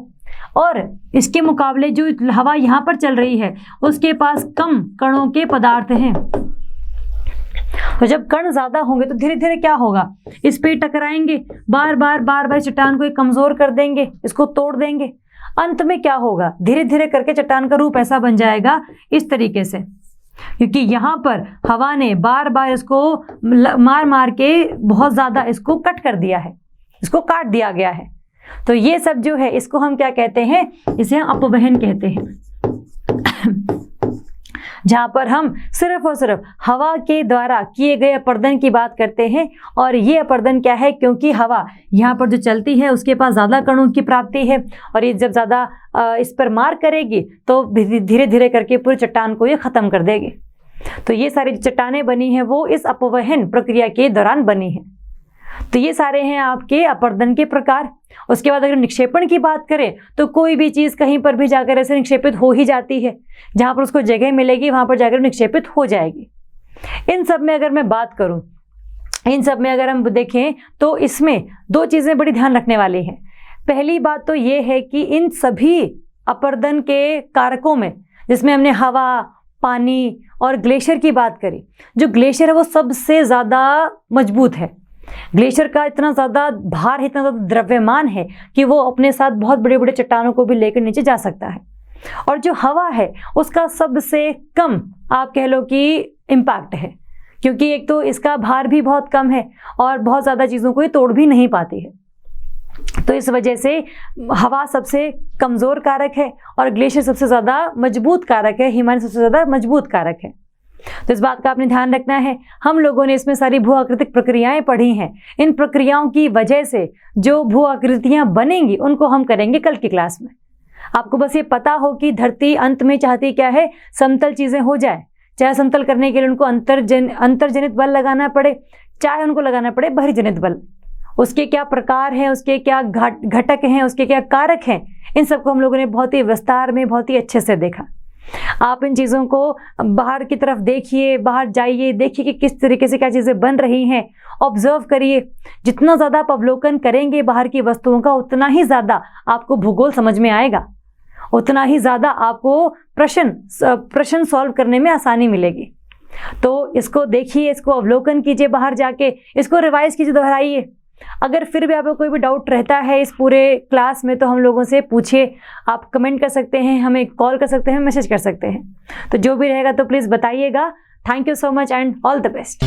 S1: और इसके मुकाबले जो हवा यहाँ पर चल रही है उसके पास कम कणों के पदार्थ हैं। तो जब कण ज्यादा होंगे तो धीरे धीरे क्या होगा? इस पे टकराएंगे, बार बार चट्टान को कमजोर कर देंगे, इसको तोड़ देंगे। अंत में क्या होगा? धीरे धीरे करके चट्टान का रूप ऐसा बन जाएगा इस तरीके से, क्योंकि यहाँ पर हवा ने बार बार इसको मार के बहुत ज्यादा इसको कट कर दिया है, इसको काट दिया गया है। तो ये सब जो है इसको हम क्या कहते हैं? इसे हम अपवहन कहते हैं। जहाँ पर हम सिर्फ और सिर्फ हवा के द्वारा किए गए अपर्दन की बात करते हैं। और ये अपर्दन क्या है? क्योंकि हवा यहाँ पर जो चलती है उसके पास ज़्यादा कणों की प्राप्ति है, और ये जब ज़्यादा इस पर मार करेगी तो धीरे धीरे करके पूरी चट्टान को ये ख़त्म कर देगी। तो ये सारी चट्टानें बनी हैं वो इस अपवहन प्रक्रिया के दौरान बनी हैं। तो ये सारे हैं आपके अपर्दन के प्रकार। उसके बाद अगर निक्षेपण की बात करें तो कोई भी चीज़ कहीं पर भी जाकर ऐसे निक्षेपित हो ही जाती है, जहाँ पर उसको जगह मिलेगी वहाँ पर जाकर निक्षेपित हो जाएगी। इन सब में अगर मैं बात करूँ, इन सब में अगर हम देखें तो इसमें दो चीज़ें बड़ी ध्यान रखने वाली हैं। पहली बात तो ये है कि इन सभी अपरदन के कारकों में, जिसमें हमने हवा, पानी और ग्लेशियर की बात करी, जो ग्लेशियर है वो सबसे ज़्यादा मजबूत है। ग्लेशियर का इतना ज़्यादा भार है, इतना ज़्यादा द्रव्यमान है कि वो अपने साथ बहुत बड़े बड़े चट्टानों को भी लेकर नीचे जा सकता है। और जो हवा है उसका सबसे कम आप कह लो कि इम्पैक्ट है, क्योंकि एक तो इसका भार भी बहुत कम है और बहुत ज़्यादा चीज़ों को ये तोड़ भी नहीं पाती है। तो इस वजह से हवा सबसे कमज़ोर कारक है और ग्लेशियर सबसे ज़्यादा मजबूत कारक है, हिमालय सबसे ज़्यादा मजबूत कारक है। तो इस बात का आपने ध्यान रखना है। हम लोगों ने इसमें सारी भू आकृतिक प्रक्रियाएं पढ़ी हैं। इन प्रक्रियाओं की वजह से जो भू आकृतियां बनेंगी उनको हम करेंगे कल की क्लास में। आपको बस ये पता हो कि धरती अंत में चाहती क्या है, समतल चीज़ें हो जाए, चाहे समतल करने के लिए उनको अंतर्जनित बल लगाना पड़े, चाहे उनको लगाना पड़े बहिर्जनित बल। उसके क्या प्रकार हैं, उसके क्या घटक हैं, उसके क्या कारक हैं, इन सबको हम लोगों ने बहुत ही विस्तार में, बहुत ही अच्छे से देखा। आप इन चीज़ों को बाहर की तरफ देखिए, बाहर जाइए, देखिए कि किस तरीके से क्या चीज़ें बन रही हैं, ऑब्जर्व करिए। जितना ज़्यादा आप अवलोकन करेंगे बाहर की वस्तुओं का, उतना ही ज़्यादा आपको भूगोल समझ में आएगा, उतना ही ज़्यादा आपको प्रश्न सॉल्व करने में आसानी मिलेगी। तो इसको देखिए, इसको अवलोकन कीजिए, बाहर जाके इसको रिवाइज कीजिए, दोहराइए। अगर फिर भी आपको कोई भी डाउट रहता है इस पूरे क्लास में तो हम लोगों से पूछिए। आप कमेंट कर सकते हैं, हमें कॉल कर सकते हैं, मैसेज कर सकते हैं। तो जो भी रहेगा तो प्लीज़ बताइएगा। Thank you so much and all the best.